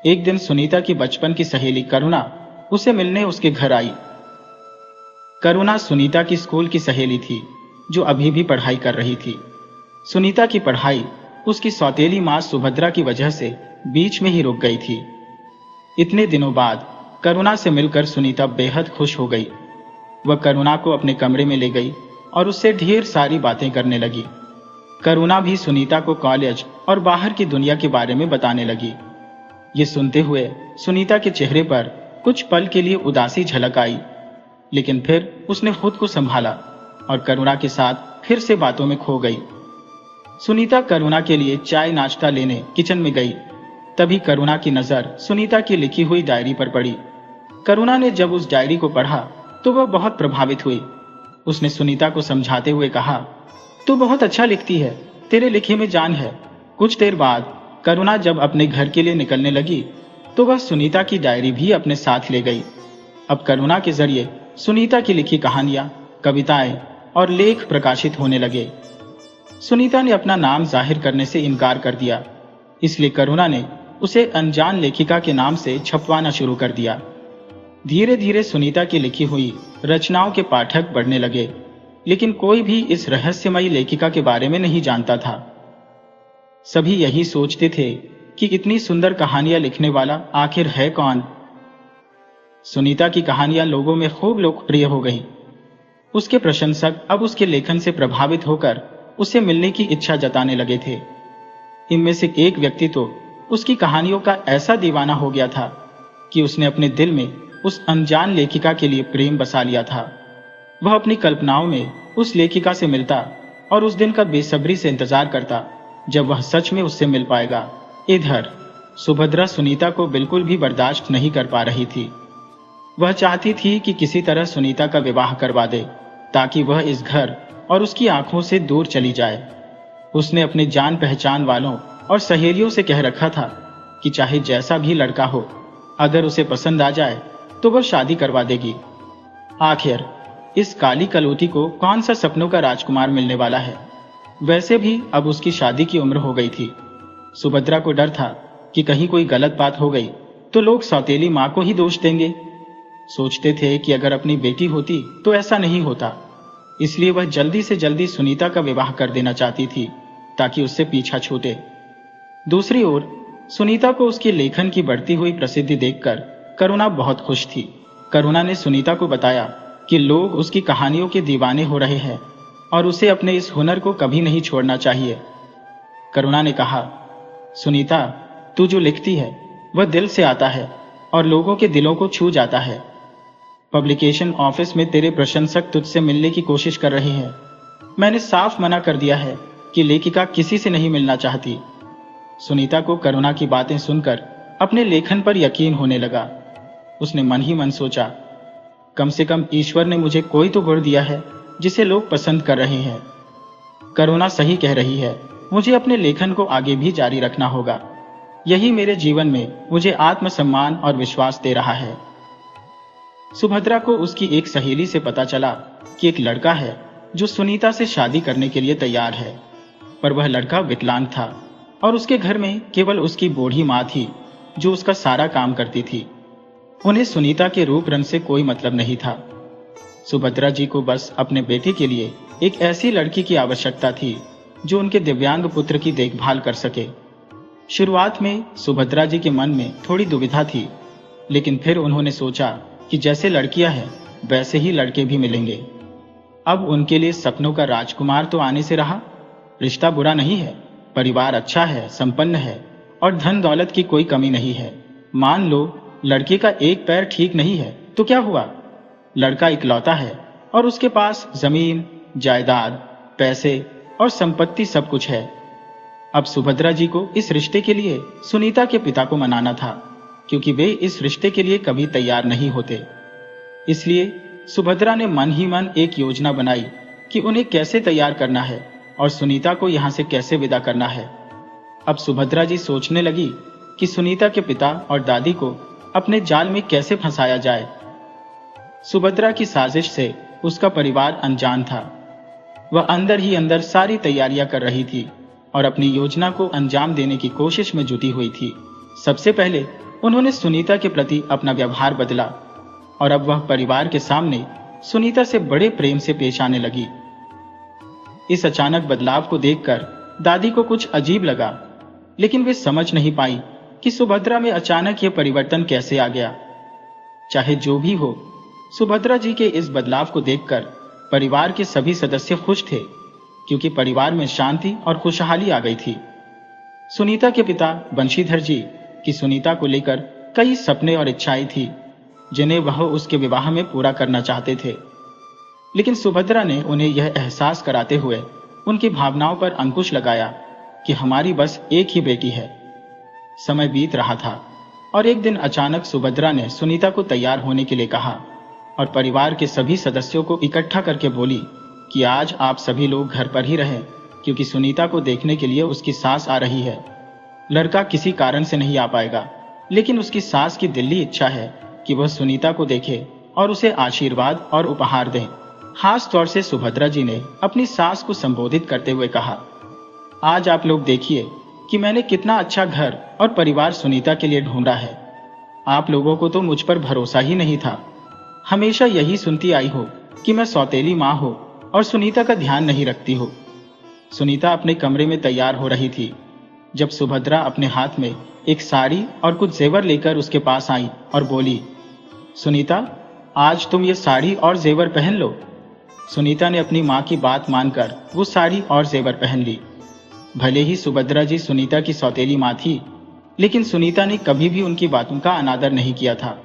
एक दिन सुनीता की बचपन की सहेली करुणा उसे मिलने उसके घर आई। करुणा सुनीता की स्कूल की सहेली थी, जो अभी भी पढ़ाई कर रही थी। सुनीता की पढ़ाई उसकी सौतेली मां सुभद्रा की वजह से बीच में ही रुक गई थी। इतने दिनों बाद करुणा से मिलकर सुनीता बेहद खुश हो गई। वह करुणा को अपने कमरे में ले गई और उससे ढेर सारी बातें करने लगी। करुणा भी सुनीता को कॉलेज और बाहर की दुनिया के बारे में बताने लगी। ये सुनते हुए सुनीता के चेहरे पर कुछ पल के लिए उदासी झलक आई, लेकिन फिर उसने खुद को संभाला और करुणा के साथ फिर से बातों में खो गई। सुनीता करुणा के लिए चाय नाश्ता लेने किचन में गई। तभी करुणा की नजर सुनीता की लिखी हुई डायरी पर पड़ी। करुणा ने जब उस डायरी को पढ़ा तो वह बहुत प्रभावित हुई। उसने सुनीता को समझाते हुए कहा, तू बहुत अच्छा लिखती है, तेरे लिखे में जान है। कुछ देर बाद करुणा जब अपने घर के लिए निकलने लगी तो वह सुनीता की डायरी भी अपने साथ ले गई। अब करुणा के जरिए सुनीता की लिखी कहानियां, कविताएं और लेख प्रकाशित होने लगे। सुनीता ने अपना नाम जाहिर करने से इनकार कर दिया, इसलिए करुणा ने उसे अनजान लेखिका के नाम से छपवाना शुरू कर दिया। धीरे धीरे सुनीता की लिखी हुई रचनाओं के पाठक बढ़ने लगे, लेकिन कोई भी इस रहस्यमयी लेखिका के बारे में नहीं जानता था। सभी यही सोचते थे कि इतनी सुंदर कहानियां लिखने वाला आखिर है कौन। सुनीता की कहानियां लोगों में खूब लोकप्रिय हो गई। उसके प्रशंसक अब उसके लेखन से प्रभावित होकर उससे मिलने की इच्छा जताने लगे थे। इनमें से एक व्यक्ति तो उसकी कहानियों का ऐसा दीवाना हो गया था कि उसने अपने दिल में उस अनजान लेखिका के लिए प्रेम बसा लिया था। वह अपनी कल्पनाओं में उस लेखिका से मिलता और उस दिन का बेसब्री से इंतजार करता जब वह सच में उससे मिल पाएगा। इधर सुभद्रा सुनीता को बिल्कुल भी बर्दाश्त नहीं कर पा रही थी। वह चाहती थी कि किसी तरह सुनीता का विवाह करवा दे ताकि वह इस घर और उसकी आंखों से दूर चली जाए। उसने अपने जान पहचान वालों और सहेलियों से कह रखा था कि चाहे जैसा भी लड़का हो, अगर उसे पसंद आ जाए तो वह शादी करवा देगी। आखिर इस काली कलौती को कौन सा सपनों का राजकुमार मिलने वाला है। वैसे भी अब उसकी शादी की उम्र हो गई थी। सुभद्रा को डर था कि कहीं कोई गलत बात हो गई तो लोग सौतेली मां को ही दोष देंगे। सोचते थे कि अगर अपनी बेटी होती तो ऐसा नहीं होता, इसलिए वह जल्दी से जल्दी सुनीता का विवाह कर देना चाहती थी ताकि उससे पीछा छूटे। दूसरी ओर सुनीता को उसके लेखन की बढ़ती हुई प्रसिद्धि देखकर करुणा बहुत खुश थी। करुणा ने सुनीता को बताया कि लोग उसकी कहानियों के दीवाने हो रहे हैं और उसे अपने इस हुनर को कभी नहीं छोड़ना चाहिए। करुणा ने कहा, सुनीता, तू जो लिखती है वह दिल से आता है और लोगों के दिलों को छू जाता है। पब्लिकेशन ऑफिस में तेरे प्रशंसक तुझसे मिलने की कोशिश कर रहे हैं। मैंने साफ मना कर दिया है कि लेखिका किसी से नहीं मिलना चाहती। सुनीता को करुणा की बातें सुनकर अपने लेखन पर यकीन होने लगा। उसने मन ही मन सोचा, कम से कम ईश्वर ने मुझे कोई तो गुण दिया है जिसे लोग पसंद कर रहे हैं। करुणा सही कह रही है, मुझे अपने लेखन को आगे भी जारी रखना होगा। यही मेरे जीवन में मुझे आत्मसम्मान और विश्वास दे रहा है। सुभद्रा को उसकी एक सहेली से पता चला कि एक लड़का है जो सुनीता से शादी करने के लिए तैयार है, पर वह लड़का विकलांग था और उसके घर में केवल उसकी बूढ़ी मां थी जो उसका सारा काम करती थी। उन्हें सुनीता के रूप रंग से कोई मतलब नहीं था। सुभद्रा जी को बस अपने बेटे के लिए एक ऐसी लड़की की आवश्यकता थी जो उनके दिव्यांग पुत्र की देखभाल कर सके। शुरुआत में सुभद्रा जी के मन में थोड़ी दुविधा थी, लेकिन फिर उन्होंने सोचा कि जैसे लड़कियां हैं वैसे ही लड़के भी मिलेंगे। अब उनके लिए सपनों का राजकुमार तो आने से रहा। रिश्ता बुरा नहीं है, परिवार अच्छा है, संपन्न है और धन दौलत की कोई कमी नहीं है। मान लो लड़के का एक पैर ठीक नहीं है तो क्या हुआ, लड़का इकलौता है और उसके पास जमीन, जायदाद, पैसे और संपत्ति सब कुछ है। अब सुभद्रा जी को इस रिश्ते के लिए सुनीता के पिता को मनाना था, क्योंकि वे इस रिश्ते के लिए कभी तैयार नहीं होते। इसलिए सुभद्रा ने मन ही मन एक योजना बनाई कि उन्हें कैसे तैयार करना है और सुनीता को यहां से कैसे विदा करना है। अब सुभद्रा जी सोचने लगी कि सुनीता के पिता और दादी को अपने जाल में कैसे फंसाया जाए। सुभद्रा की साजिश से उसका परिवार अनजान था। वह अंदर ही अंदर सारी तैयारियां कर रही थी और अपनी योजना को अंजाम देने की कोशिश में जुटी हुई थी। सबसे पहले उन्होंने सुनीता के प्रति अपना व्यवहार बदला और अब वह परिवार के सामने सुनीता से बड़े प्रेम से पेश आने लगी। इस अचानक बदलाव को देखकर दादी को कुछ अजीब लगा, लेकिन वे समझ नहीं पाई कि सुभद्रा में अचानक यह परिवर्तन कैसे आ गया। चाहे जो भी हो, सुभद्रा जी के इस बदलाव को देखकर परिवार के सभी सदस्य खुश थे, क्योंकि परिवार में शांति और खुशहाली आ गई थी। सुनीता के पिता बंशीधर जी की सुनीता को लेकर कई सपने और इच्छाएं थी, जिन्हें वह उसके विवाह में पूरा करना चाहते थे। लेकिन सुभद्रा ने उन्हें यह एहसास कराते हुए उनकी भावनाओं पर अंकुश लगाया कि हमारी बस एक ही बेटी है। समय बीत रहा था और एक दिन अचानक सुभद्रा ने सुनीता को तैयार होने के लिए कहा और परिवार के सभी सदस्यों को इकट्ठा करके बोली कि आज आप सभी लोग घर पर ही रहें, क्योंकि सुनीता को देखने के लिए उसकी सास आ रही है। लड़का किसी कारण से नहीं आ पाएगा, लेकिन उसकी सास की दिली इच्छा है कि वह सुनीता को देखे और उसे आशीर्वाद और उपहार दें। खास तौर से सुभद्रा जी ने अपनी सास को संबोधित करते हुए कहा, आज आप लोग देखिए कि मैंने कितना अच्छा घर और परिवार सुनीता के लिए ढूंढा है। आप लोगों को तो मुझ पर भरोसा ही नहीं था। हमेशा यही सुनती आई हो कि मैं सौतेली माँ हो और सुनीता का ध्यान नहीं रखती हो। सुनीता अपने कमरे में तैयार हो रही थी जब सुभद्रा अपने हाथ में एक साड़ी और कुछ जेवर लेकर उसके पास आई और बोली, सुनीता, आज तुम ये साड़ी और जेवर पहन लो। सुनीता ने अपनी माँ की बात मानकर वो साड़ी और जेवर पहन ली। भले ही सुभद्रा जी सुनीता की सौतेली माँ थी, लेकिन सुनीता ने कभी भी उनकी बातों का अनादर नहीं किया था।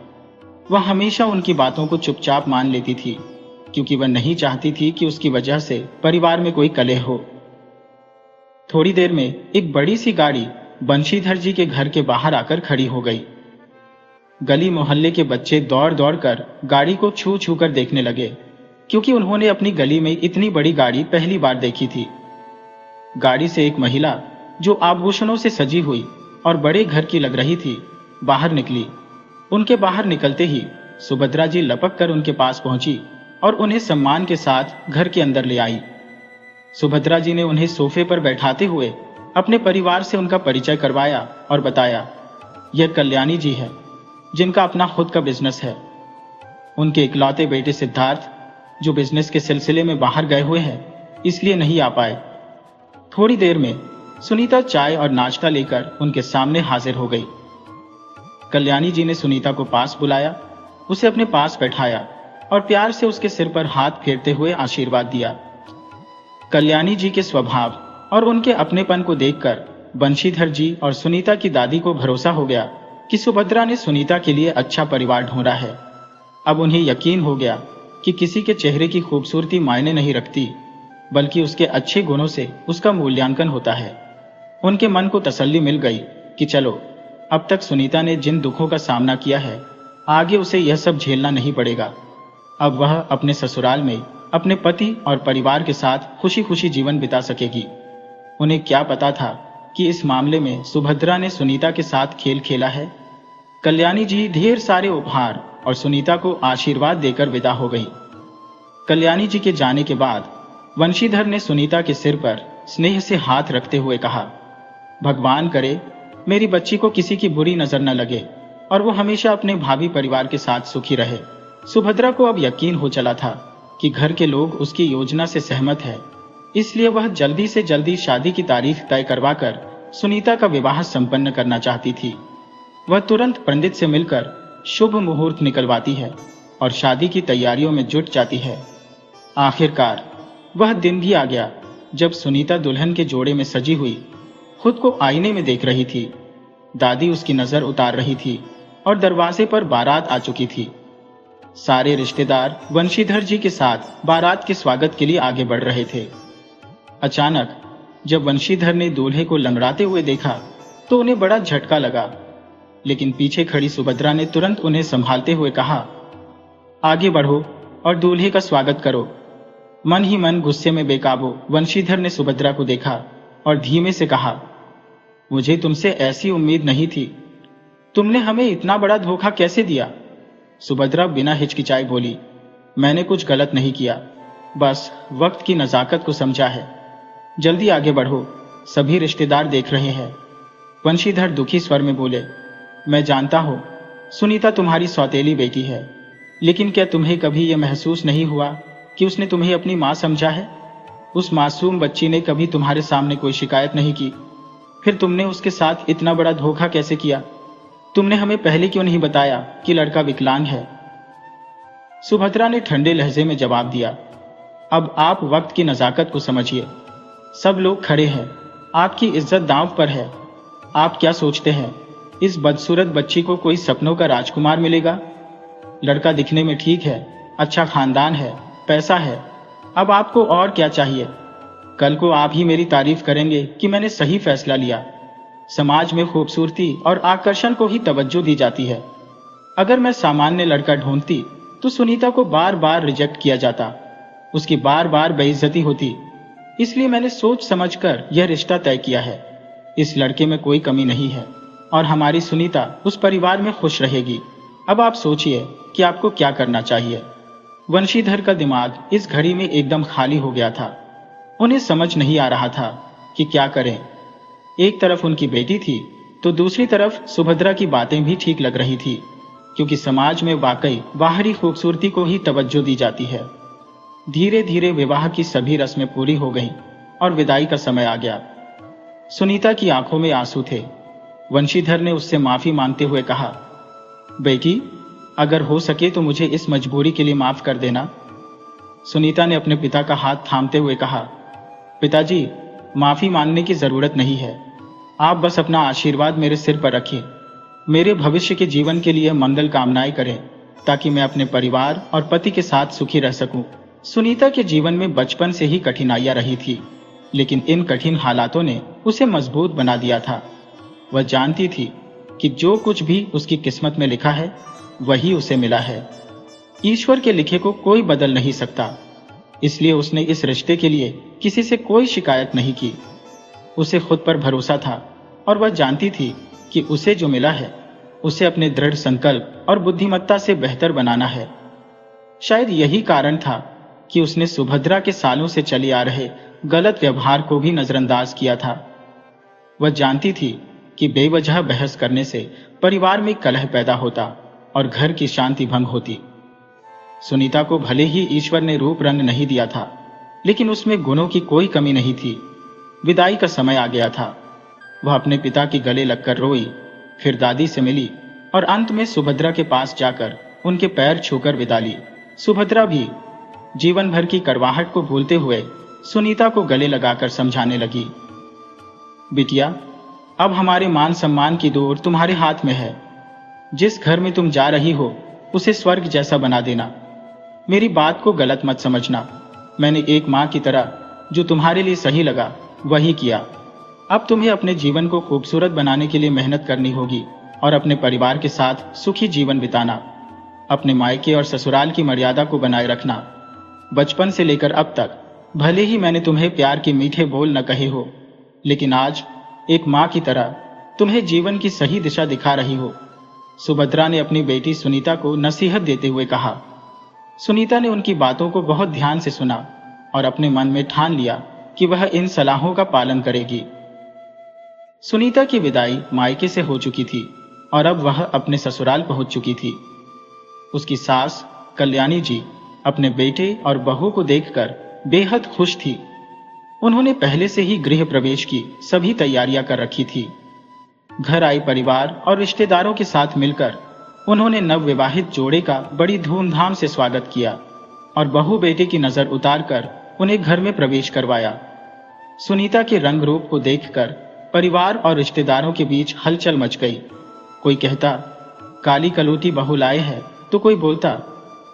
वह हमेशा उनकी बातों को चुपचाप मान लेती थी, क्योंकि वह नहीं चाहती थी कि उसकी वजह से परिवार में कोई कलह हो। थोड़ी देर में एक बड़ी सी गाड़ी बंशीधर जी के घर के बाहर आकर खड़ी हो गई। गली मोहल्ले के बच्चे दौड़ दौड़ कर गाड़ी को छू छू कर देखने लगे, क्योंकि उन्होंने अपनी गली में इतनी बड़ी गाड़ी पहली बार देखी थी। गाड़ी से एक महिला जो आभूषणों से सजी हुई और बड़े घर की लग रही थी, बाहर निकली। उनके बाहर निकलते ही सुभद्रा जी लपक कर उनके पास पहुंची और उन्हें सम्मान के साथ घर के अंदर ले आई। सुभद्रा जी ने उन्हें सोफे पर बैठाते हुए अपने परिवार से उनका परिचय करवाया और बताया, यह कल्याणी जी है, जिनका अपना खुद का बिजनेस है। उनके इकलौते बेटे सिद्धार्थ, जो बिजनेस के सिलसिले में बाहर गए हुए हैं, इसलिए नहीं आ पाए। थोड़ी देर में सुनीता चाय और नाश्ता लेकर उनके सामने हाजिर हो गई। कल्याणी जी ने सुनीता को पास बुलाया, उसे अपने पास बैठाया और प्यार से उसके सिर पर हाथ फेरते हुए आशीर्वाद दिया। कल्याणी जी के स्वभाव और उनके अपनेपन को देखकर बंशीधर जी और सुनीता की दादी को भरोसा हो गया कि सुभद्रा ने सुनीता के लिए अच्छा परिवार ढूंढा है। अब उन्हें यकीन हो गया कि किसी के चेहरे की खूबसूरती मायने नहीं रखती, बल्कि उसके अच्छे गुणों से उसका मूल्यांकन होता है। उनके मन को तसल्ली मिल गई कि चलो, अब तक सुनीता ने जिन दुखों का सामना किया है, आगे उसे यह सब झेलना नहीं पड़ेगा। अब वह अपने ससुराल में अपने पति और परिवार के साथ खुशी खुशी जीवन बिता सकेगी। उन्हें क्या पता था कि इस मामले में सुभद्रा ने सुनीता के साथ खेल खेला है। कल्याणी जी ढेर सारे उपहार और सुनीता को आशीर्वाद देकर विदा हो गई। कल्याणी जी के जाने के बाद वंशीधर ने सुनीता के सिर पर स्नेह से हाथ रखते हुए कहा, भगवान करे मेरी बच्ची को किसी की बुरी नजर न लगे और वो हमेशा अपने भावी परिवार के साथ सुखी रहे। सुभद्रा को अब यकीन हो चला था कि घर के लोग उसकी योजना से सहमत है, इसलिए वह जल्दी से जल्दी शादी की तारीख तय करवाकर सुनीता का विवाह संपन्न करना चाहती थी। वह तुरंत पंडित से मिलकर शुभ मुहूर्त निकलवाती है और शादी की तैयारियों में जुट जाती है। आखिरकार वह दिन भी आ गया जब सुनीता दुल्हन के जोड़े में सजी हुई खुद को आईने में देख रही थी। दादी उसकी नजर उतार रही थी और दरवाजे पर बारात आ चुकी थी। सारे रिश्तेदार वंशीधर जी के साथ बारात के स्वागत के लिए आगे बढ़ रहे थे। अचानक जब वंशीधर ने दूल्हे को लंगड़ाते हुए देखा तो उन्हें बड़ा झटका लगा, लेकिन पीछे खड़ी सुभद्रा ने तुरंत उन्हें संभालते हुए कहा, आगे बढ़ो और दूल्हे का स्वागत करो। मन ही मन गुस्से में बेकाबू वंशीधर ने सुभद्रा को देखा और धीमे से कहा, मुझे तुमसे ऐसी उम्मीद नहीं थी। तुमने हमें इतना बड़ा धोखा कैसे दिया? सुभद्रा बिना हिचकिचाए बोली, मैंने कुछ गलत नहीं किया, बस वक्त की नजाकत को समझा है। जल्दी आगे बढ़ो, सभी रिश्तेदार देख रहे हैं। वंशीधर दुखी स्वर में बोले, मैं जानता हूं सुनीता तुम्हारी सौतेली बेटी है, लेकिन क्या तुम्हें कभी यह महसूस नहीं हुआ कि उसने तुम्हें अपनी मां समझा है? उस मासूम बच्ची ने कभी तुम्हारे सामने कोई शिकायत नहीं की, फिर तुमने उसके साथ इतना बड़ा धोखा कैसे किया? तुमने हमें पहले क्यों नहीं बताया कि लड़का विकलांग है? सुभद्रा ने ठंडे लहजे में जवाब दिया, अब आप वक्त की नजाकत को समझिए। सब लोग खड़े हैं, आपकी इज्जत दांव पर है। आप क्या सोचते हैं, इस बदसूरत बच्ची को कोई सपनों का राजकुमार मिलेगा? लड़का दिखने में ठीक है, अच्छा खानदान है, पैसा है, अब आपको और क्या चाहिए? कल को आप ही मेरी तारीफ करेंगे कि मैंने सही फैसला लिया। समाज में खूबसूरती और आकर्षण को ही तवज्जो दी जाती है। अगर मैं सामान्य लड़का ढूंढती तो सुनीता को बार बार रिजेक्ट किया जाता, उसकी बार बार बेइज्जती होती। इसलिए मैंने सोच समझकर यह रिश्ता तय किया है। इस लड़के में कोई कमी नहीं है और हमारी सुनीता उस परिवार में खुश रहेगी। अब आप सोचिए कि आपको क्या करना चाहिए। वंशीधर का दिमाग इस घड़ी में एकदम खाली हो गया था। उन्हें समझ नहीं आ रहा था कि क्या करें। एक तरफ उनकी बेटी थी तो दूसरी तरफ सुभद्रा की बातें भी ठीक लग रही थी, क्योंकि समाज में वाकई बाहरी खूबसूरती को ही तवज्जो दी जाती है। धीरे धीरे विवाह की सभी रस्में पूरी हो गईं और विदाई का समय आ गया। सुनीता की आंखों में आंसू थे। वंशीधर ने उससे माफी मांगते हुए कहा, बेटी, अगर हो सके तो मुझे इस मजबूरी के लिए माफ कर देना। सुनीता ने अपने पिता का हाथ थामते हुए कहा, पिताजी, माफी मांगने की जरूरत नहीं है। आप बस अपना आशीर्वाद मेरे सिर पर रखिए। मेरे भविष्य के जीवन के लिए मंगल कामनाएं करें ताकि मैं अपने परिवार और पति के साथ सुखी रह सकूं। सुनीता के जीवन में बचपन से ही कठिनाइयां रही थी, लेकिन इन कठिन हालातों ने उसे मजबूत बना दिया था। वह जानती थी कि जो कुछ भी उसकी किस्मत में लिखा है वही उसे मिला है। ईश्वर के लिखे को कोई बदल नहीं सकता। इसलिए उसने इस रिश्ते के लिए किसी से कोई शिकायत नहीं की। उसे खुद पर भरोसा था और वह जानती थी कि उसे जो मिला है उसे अपने दृढ़ संकल्प और बुद्धिमत्ता से बेहतर बनाना है। शायद यही कारण था कि उसने सुभद्रा के सालों से चले आ रहे गलत व्यवहार को भी नजरअंदाज किया था। वह जानती थी कि बेवजह बहस करने से परिवार में कलह पैदा होता और घर की शांति भंग होती। सुनीता को भले ही ईश्वर ने रूप रंग नहीं दिया था, लेकिन उसमें गुणों की कोई कमी नहीं थी। विदाई का समय आ गया था। वह अपने पिता के गले लगकर रोई, फिर दादी से मिली और अंत में सुभद्रा के पास जाकर उनके पैर छूकर विदा ली। सुभद्रा भी जीवन भर की कड़वाहट को भूलते हुए सुनीता को गले लगाकर समझाने लगी, बिटिया, अब हमारे मान सम्मान की डोर तुम्हारे हाथ में है। जिस घर में तुम जा रही हो उसे स्वर्ग जैसा बना देना। मेरी बात को गलत मत समझना। मैंने एक माँ की तरह जो तुम्हारे लिए सही लगा वही किया। अब तुम्हें अपने जीवन को खूबसूरत बनाने के लिए मेहनत करनी होगी और अपने परिवार के साथ सुखी जीवन बिताना। अपने मायके और ससुराल की मर्यादा को बनाए रखना। बचपन से लेकर अब तक भले ही मैंने तुम्हें प्यार के मीठे बोल न कहे हो, लेकिन आज एक माँ की तरह तुम्हें जीवन की सही दिशा दिखा रही हो। सुभद्रा ने अपनी बेटी सुनीता को नसीहत देते हुए कहा। सुनीता ने उनकी बातों को बहुत ध्यान से सुना और अपने मन में ठान लिया कि वह इन सलाहों का पालन करेगी। सुनीता की विदाई मायके से हो चुकी थी और अब वह अपने ससुराल पहुंच चुकी थी। उसकी सास कल्याणी जी अपने बेटे और बहू को देखकर बेहद खुश थी। उन्होंने पहले से ही गृह प्रवेश की सभी तैयारियां कर रखी थी। घर आए परिवार और रिश्तेदारों के साथ मिलकर उन्होंने नवविवाहित जोड़े का बड़ी धूमधाम से स्वागत किया और बहू बेटे की नजर उतारकर उन्हें घर में प्रवेश करवाया। सुनीता के रंग रूप को देखकर परिवार और रिश्तेदारों के बीच हलचल मच गई। कोई कहता, काली कलूटी बहू लाए है, तो कोई बोलता,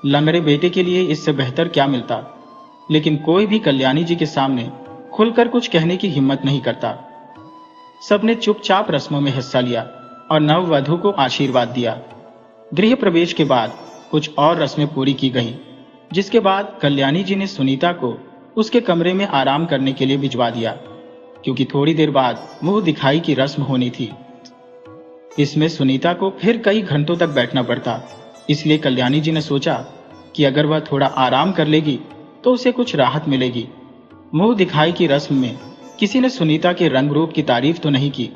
लंगड़े बेटे के लिए इससे बेहतर क्या मिलता। लेकिन कोई भी कल्याणी जी के सामने खुलकर कुछ कहने की हिम्मत नहीं करता। सबने चुपचाप रस्मों में हिस्सा लिया और नववधू को आशीर्वाद दिया। गृह प्रवेश के बाद कुछ और रस्में पूरी की गईं, जिसके बाद कल्याणी जी ने सुनीता को उसके कमरे में आराम करने के लिए भिजवा दिया, क्योंकि थोड़ी देर बाद मुंह दिखाई की रस्म होनी थी। इसमें सुनीता को फिर कई घंटों तक बैठना पड़ता, इसलिए कल्याणी जी ने सोचा कि अगर वह थोड़ा आराम कर लेगी तो उसे कुछ राहत मिलेगी। मुंह दिखाई की रस्म में किसी ने सुनीता के रंग रूप की तारीफ तो नहीं की,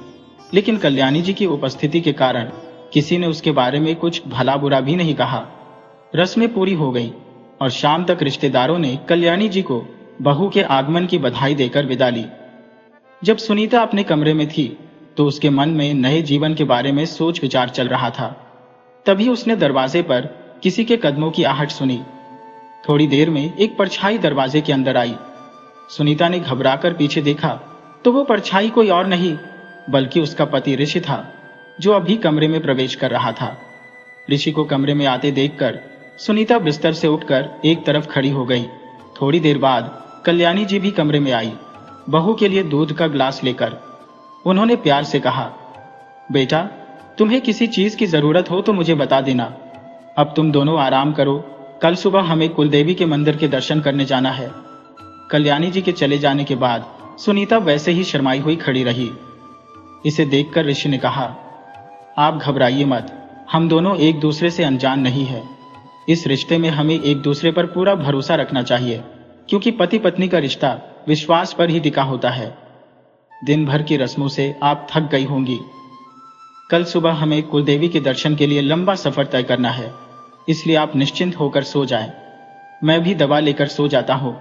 लेकिन कल्याणी जी की उपस्थिति के कारण किसी ने उसके बारे में कुछ भला बुरा भी नहीं कहा। रस्में पूरी हो गई और शाम तक रिश्तेदारों ने कल्याणी जी को बहू के आगमन की बधाई देकर विदा ली। जब सुनीता अपने कमरे में थी तो उसके मन में नए जीवन के बारे में सोच विचार चल रहा था। तभी उसने दरवाजे पर किसी के कदमों की आहट सुनी। थोड़ी देर में एक परछाई दरवाजे के अंदर आई। सुनीता ने घबराकर पीछे देखा तो वो परछाई कोई और नहीं बल्कि उसका पति ऋषि था, जो अभी कमरे में प्रवेश कर रहा था। ऋषि को कमरे में आते देखकर सुनीता बिस्तर से उठकर एक तरफ खड़ी हो गई। थोड़ी देर बाद कल्याणी जी भी कमरे में आई, बहू के लिए दूध का ग्लास लेकर। उन्होंने प्यार से कहा, बेटा, तुम्हें किसी चीज की जरूरत हो तो मुझे बता देना। अब तुम दोनों आराम करो, कल सुबह हमें कुलदेवी के मंदिर के दर्शन करने जाना है। कल्याणी जी के चले जाने के बाद सुनीता वैसे ही शर्माई हुई खड़ी रही। इसे देखकर ऋषि ने कहा, आप घबराइए मत, हम दोनों एक दूसरे से अनजान नहीं है। इस रिश्ते में हमें एक दूसरे पर पूरा भरोसा रखना चाहिए, क्योंकि पति पत्नी का रिश्ता विश्वास पर ही टिका होता है। दिन भर की रस्मों से आप थक गई होंगी। कल सुबह हमें कुलदेवी के दर्शन के लिए लंबा सफर तय करना है, इसलिए आप निश्चिंत होकर सो जाएं। मैं भी दवा लेकर सो जाता हूं।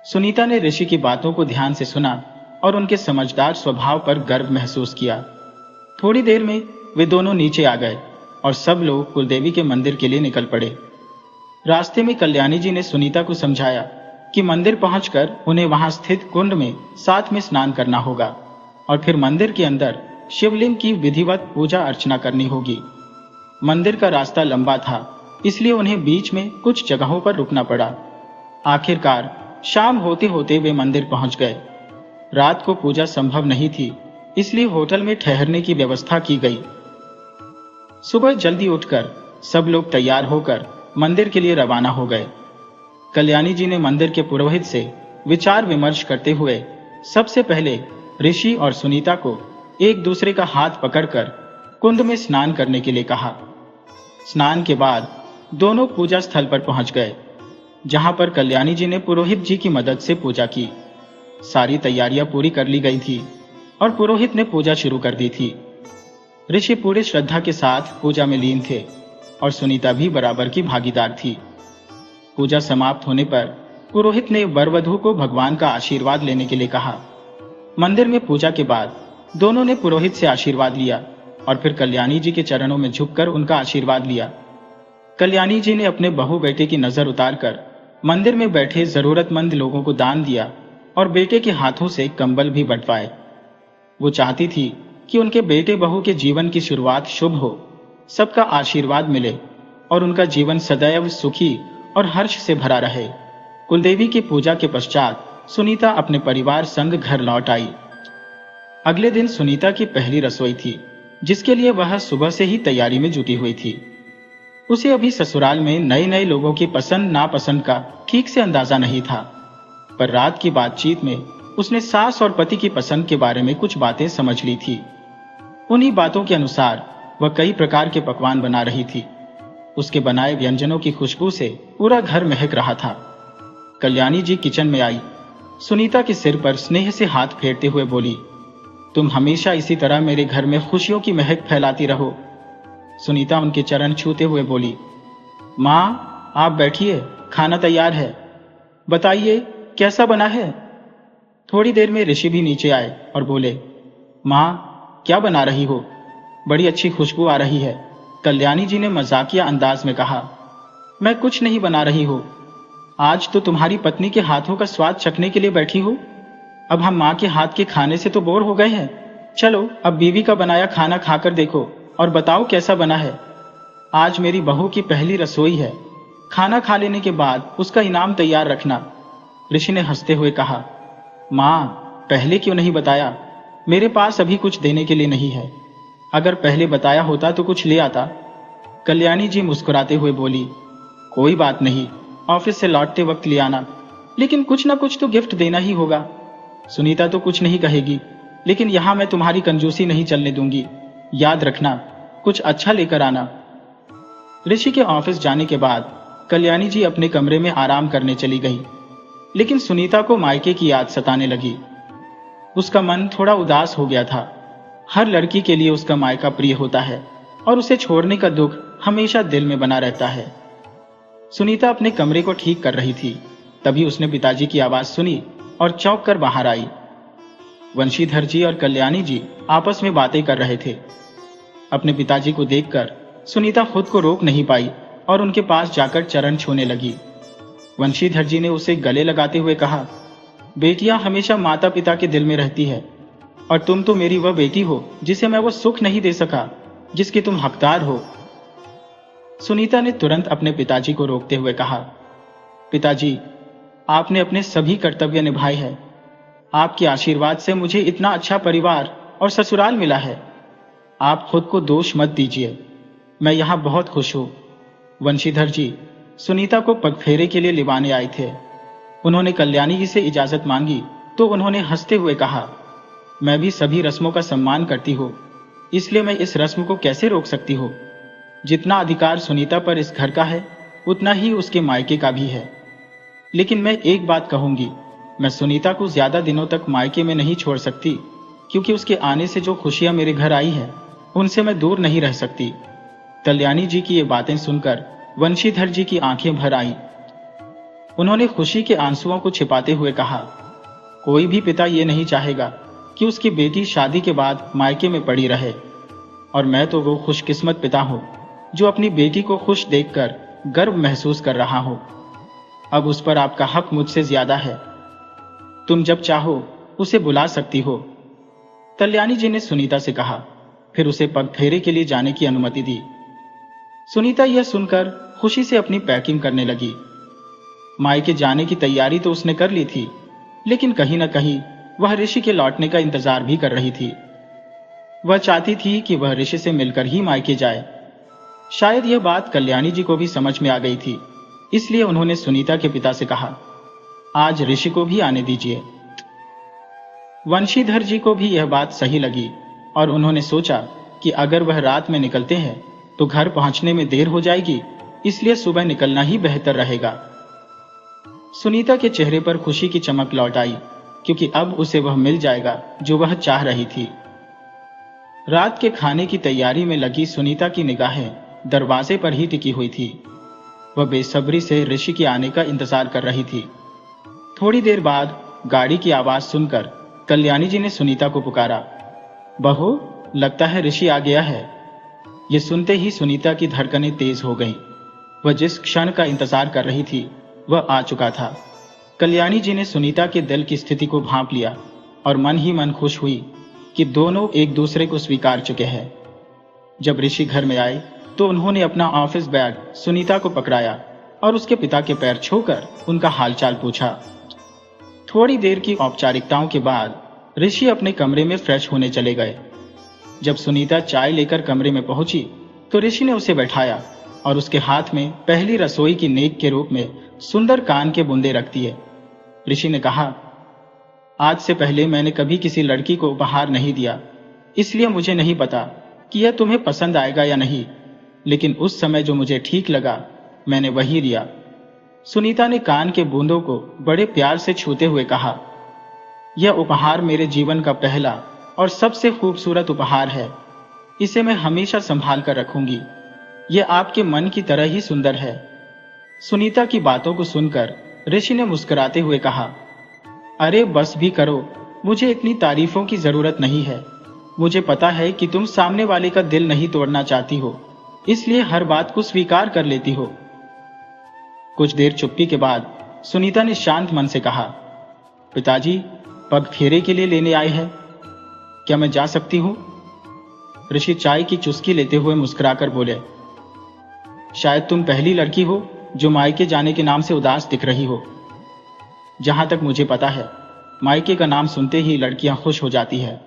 सुनीता ने ऋषि की बातों को ध्यान से सुना और उनके समझदार स्वभाव पर गर्व महसूस किया। थोड़ी देर में वे दोनों नीचे आ गए और सब लोग कुलदेवी के मंदिर के लिए निकल पड़े। रास्ते में कल्याणी जी ने सुनीता को समझाया कि मंदिर पहुंचकर उन्हें वहां स्थित कुंड में साथ में स्नान करना होगा और फिर मंदिर के अंदर शिवलिंग की विधिवत पूजा अर्चना करनी होगी। मंदिर का रास्ता लंबा था, इसलिए उन्हें बीच में कुछ जगहों पर रुकना पड़ा। आखिरकार शाम होते होते वे मंदिर पहुंच गए। रात को पूजा संभव नहीं थी, इसलिए होटल में ठहरने की व्यवस्था की गई। सुबह जल्दी उठकर सब लोग तैयार होकर मंदिर के लिए रवाना हो गए। कल्याणी जी ने मंदिर के पुरोहित से विचार विमर्श करते हुए सबसे पहले ऋषि और सुनीता को एक दूसरे का हाथ पकड़कर कुंड में स्नान करने के लिए कहा। स्नान के बाद दोनों पूजा स्थल पर पहुंच गए, जहां पर कल्याणी जी ने पुरोहित जी की मदद से पूजा की। सारी तैयारियां पूरी कर ली गई थी और पुरोहित ने पूजा शुरू कर दी थी। ऋषि पूरी श्रद्धा के साथ पूजा में लीन थे और सुनीता भी बराबर की भागीदार थी। पूजा समाप्त होने पर पुरोहित ने वर वधू को भगवान का आशीर्वाद लेने के लिए कहा। मंदिर में पूजा के बाद दोनों ने पुरोहित से आशीर्वाद लिया और फिर कल्याणी जी के चरणों में झुककर उनका आशीर्वाद लिया। कल्याणी जी ने अपने बहू बेटे की नजर उतारकर मंदिर में बैठे जरूरतमंद लोगों को दान दिया और बेटे के हाथों से कंबल भी बंटवाए। वो चाहती थी कि उनके बेटे बहू के जीवन की शुरुआत शुभ हो, सबका आशीर्वाद मिले और उनका जीवन सदैव सुखी और हर्ष से भरा रहे। कुलदेवी की पूजा के पश्चात सुनीता अपने परिवार संग घर लौट आई। अगले दिन सुनीता की पहली रसोई थी, जिसके लिए वह सुबह से ही तैयारी में जुटी हुई थी। उसे अभी ससुराल में नए नए लोगों की पसंद नापसंद का ठीक से अंदाजा नहीं था, पर रात की बातचीत में उसने सास और पति की पसंद के बारे में कुछ बातें समझ ली थी। उन्हीं बातों के अनुसार वह कई प्रकार के पकवान बना रही थी। उसके बनाए व्यंजनों की खुशबू से पूरा घर महक रहा था। कल्याणी जी किचन में आई। सुनीता के सिर पर स्नेह से हाथ फेरते हुए बोली, तुम हमेशा इसी तरह मेरे घर में खुशियों की महक फैलाती रहो। सुनीता उनके चरण छूते हुए बोली, माँ आप बैठिए, खाना तैयार है, बताइए कैसा बना है। थोड़ी देर में ऋषि भी नीचे आए और बोले, माँ क्या बना रही हो, बड़ी अच्छी खुशबू आ रही है। कल्याणी जी ने मजाकिया अंदाज में कहा, मैं कुछ नहीं बना रही हूं, आज तो तुम्हारी पत्नी के हाथों का स्वाद चखने के लिए बैठी हूं। अब हम माँ के हाथ के खाने से तो बोर हो गए हैं, चलो अब बीवी का बनाया खाना खाकर देखो और बताओ कैसा बना है। आज मेरी बहू की पहली रसोई है, खाना खा लेने के बाद उसका इनाम तैयार रखना। ऋषि ने हंसते हुए कहा, माँ पहले क्यों नहीं बताया, मेरे पास अभी कुछ देने के लिए नहीं है, अगर पहले बताया होता तो कुछ ले आता। कल्याणी जी मुस्कुराते हुए बोली, कोई बात नहीं, ऑफिस से लौटते वक्त ले आना, लेकिन कुछ ना कुछ तो गिफ्ट देना ही होगा। सुनीता तो कुछ नहीं कहेगी, लेकिन यहां मैं तुम्हारी कंजूसी नहीं चलने दूंगी, याद रखना कुछ अच्छा लेकर आना। ऋषि के ऑफिस जाने के बाद कल्याणी जी अपने कमरे में आराम करने चली गई, लेकिन सुनीता को मायके की याद सताने लगी। उसका मन थोड़ा उदास हो गया था। हर लड़की के लिए उसका मायका प्रिय होता है और उसे छोड़ने का दुख हमेशा दिल में बना रहता है। सुनीता अपने कमरे को ठीक कर रही थी तभी उसने पिताजी की आवाज सुनी और चौंक कर बाहर आई। वंशीधर जी और कल्याणी जी आपस में बातें कर रहे थे। अपने पिताजी को देखकर सुनीता खुद को रोक नहीं पाई और उनके पास जाकर चरण छूने लगी। वंशीधर जी ने उसे गले लगाते हुए कहा, बेटियां हमेशा माता पिता के दिल में रहती है और तुम तो मेरी वह बेटी हो जिसे मैं वो सुख नहीं दे सका जिसके तुम हकदार हो। सुनीता ने तुरंत अपने पिताजी को रोकते हुए कहा, पिताजी, आपने अपने सभी कर्तव्य निभाए हैं। आपके आशीर्वाद से मुझे इतना अच्छा परिवार और ससुराल मिला है। आप खुद को दोष मत दीजिए। मैं यहां बहुत खुश हूं। वंशीधर जी सुनीता को पगफेरे के लिए लिवाने आए थे। उन्होंने कल्याणी जी से इजाजत मांगी तो उन्होंने हंसते हुए कहा, मैं भी सभी रस्मों का सम्मान करती हूँ, इसलिए मैं इस रस्म को कैसे रोक सकती हूँ। जितना अधिकार सुनीता पर इस घर का है उतना ही उसके मायके का भी है। लेकिन मैं एक बात कहूंगी, मैं सुनीता को ज्यादा दिनों तक मायके में नहीं छोड़ सकती, क्योंकि उसके आने से जो खुशियां मेरे घर आई हैं उनसे मैं दूर नहीं रह सकती। कल्याणी जी की ये बातें सुनकर वंशीधर जी की आंखें भर आईं। उन्होंने खुशी के आंसुओं को छिपाते हुए कहा, कोई भी पिता ये नहीं चाहेगा कि उसकी बेटी शादी के बाद मायके में पड़ी रहे, और मैं तो वो खुशकिस्मत पिता हूं जो अपनी बेटी को खुश देखकर गर्व महसूस कर रहा हूं। अब उस पर आपका हक मुझसे ज्यादा है। तुम जब चाहो उसे बुला सकती हो। कल्याणी जी ने सुनीता से कहा, फिर उसे पगफेरे के लिए जाने की अनुमति दी। सुनीता यह सुनकर खुशी से अपनी पैकिंग करने लगी। मायके जाने की तैयारी तो उसने कर ली थी, लेकिन कहीं न कहीं वह ऋषि के लौटने का इंतजार भी कर रही थी। वह चाहती थी कि वह ऋषि से मिलकर ही मायके जाए। शायद यह बात कल्याणी जी को भी समझ में आ गई थी, इसलिए उन्होंने सुनीता के पिता से कहा, आज ऋषि को भी आने दीजिए। वंशीधर जी को भी यह बात सही लगी और उन्होंने सोचा कि अगर वह रात में निकलते हैं तो घर पहुंचने में देर हो जाएगी, इसलिए सुबह निकलना ही बेहतर रहेगा। सुनीता के चेहरे पर खुशी की चमक लौट आई, क्योंकि अब उसे वह मिल जाएगा जो वह चाह रही थी। रात के खाने की तैयारी में लगी सुनीता की निगाहें दरवाजे पर ही टिकी हुई थी। वह बेसब्री से ऋषि के आने का इंतजार कर रही थी। थोड़ी देर बाद गाड़ी की आवाज सुनकर कल्याणी जी ने सुनीता को पुकारा, बहू, लगता है ऋषि आ गया है। ये सुनते ही सुनीता की धड़कनें तेज हो गईं। वह जिस क्षण का इंतजार कर रही थी वह आ चुका था। कल्याणी जी ने सुनीता के दिल की स्थिति को भांप लिया और मन ही मन खुश हुई कि दोनों एक दूसरे को स्वीकार चुके हैं। जब ऋषि घर में आए तो उन्होंने अपना ऑफिस बैग सुनीता को पकड़ाया और उसके पिता के पैर छूकर उनका हालचाल पूछा। थोड़ी देर की औपचारिकताओं के बाद ऋषि अपने कमरे में फ्रेश होने चले गए। जब सुनीता चाय लेकर कमरे में पहुंची तो ऋषि ने उसे बैठाया और उसके हाथ में पहली रसोई की नेक के रूप में सुंदर कान के बूंदे रख दिए। ऋषि ने कहा, आज से पहले मैंने कभी किसी लड़की को उपहार नहीं दिया, इसलिए मुझे नहीं पता कि यह तुम्हें पसंद आएगा या नहीं, लेकिन उस समय जो मुझे ठीक लगा मैंने वही दिया। सुनीता ने कान के बूंदों को बड़े प्यार से छूते हुए कहा, यह उपहार मेरे जीवन का पहला और सबसे खूबसूरत उपहार है। इसे मैं हमेशा संभाल कर रखूंगी। यह आपके मन की तरह ही सुंदर है। सुनीता की बातों को सुनकर ऋषि ने मुस्कुराते हुए कहा, अरे बस भी करो, मुझे इतनी तारीफों की जरूरत नहीं है। मुझे पता है कि तुम सामने वाले का दिल नहीं तोड़ना चाहती हो, इसलिए हर बात को स्वीकार कर लेती हो। कुछ देर चुप्पी के बाद सुनीता ने शांत मन से कहा, पिताजी, पगफेरे के लिए लेने आए हैं, क्या मैं जा सकती हूं? ऋषि चाय की चुस्की लेते हुए मुस्कुराकर बोले, शायद तुम पहली लड़की हो जो मायके जाने के नाम से उदास दिख रही हो। जहां तक मुझे पता है, मायके का नाम सुनते ही लड़कियां खुश हो जाती है।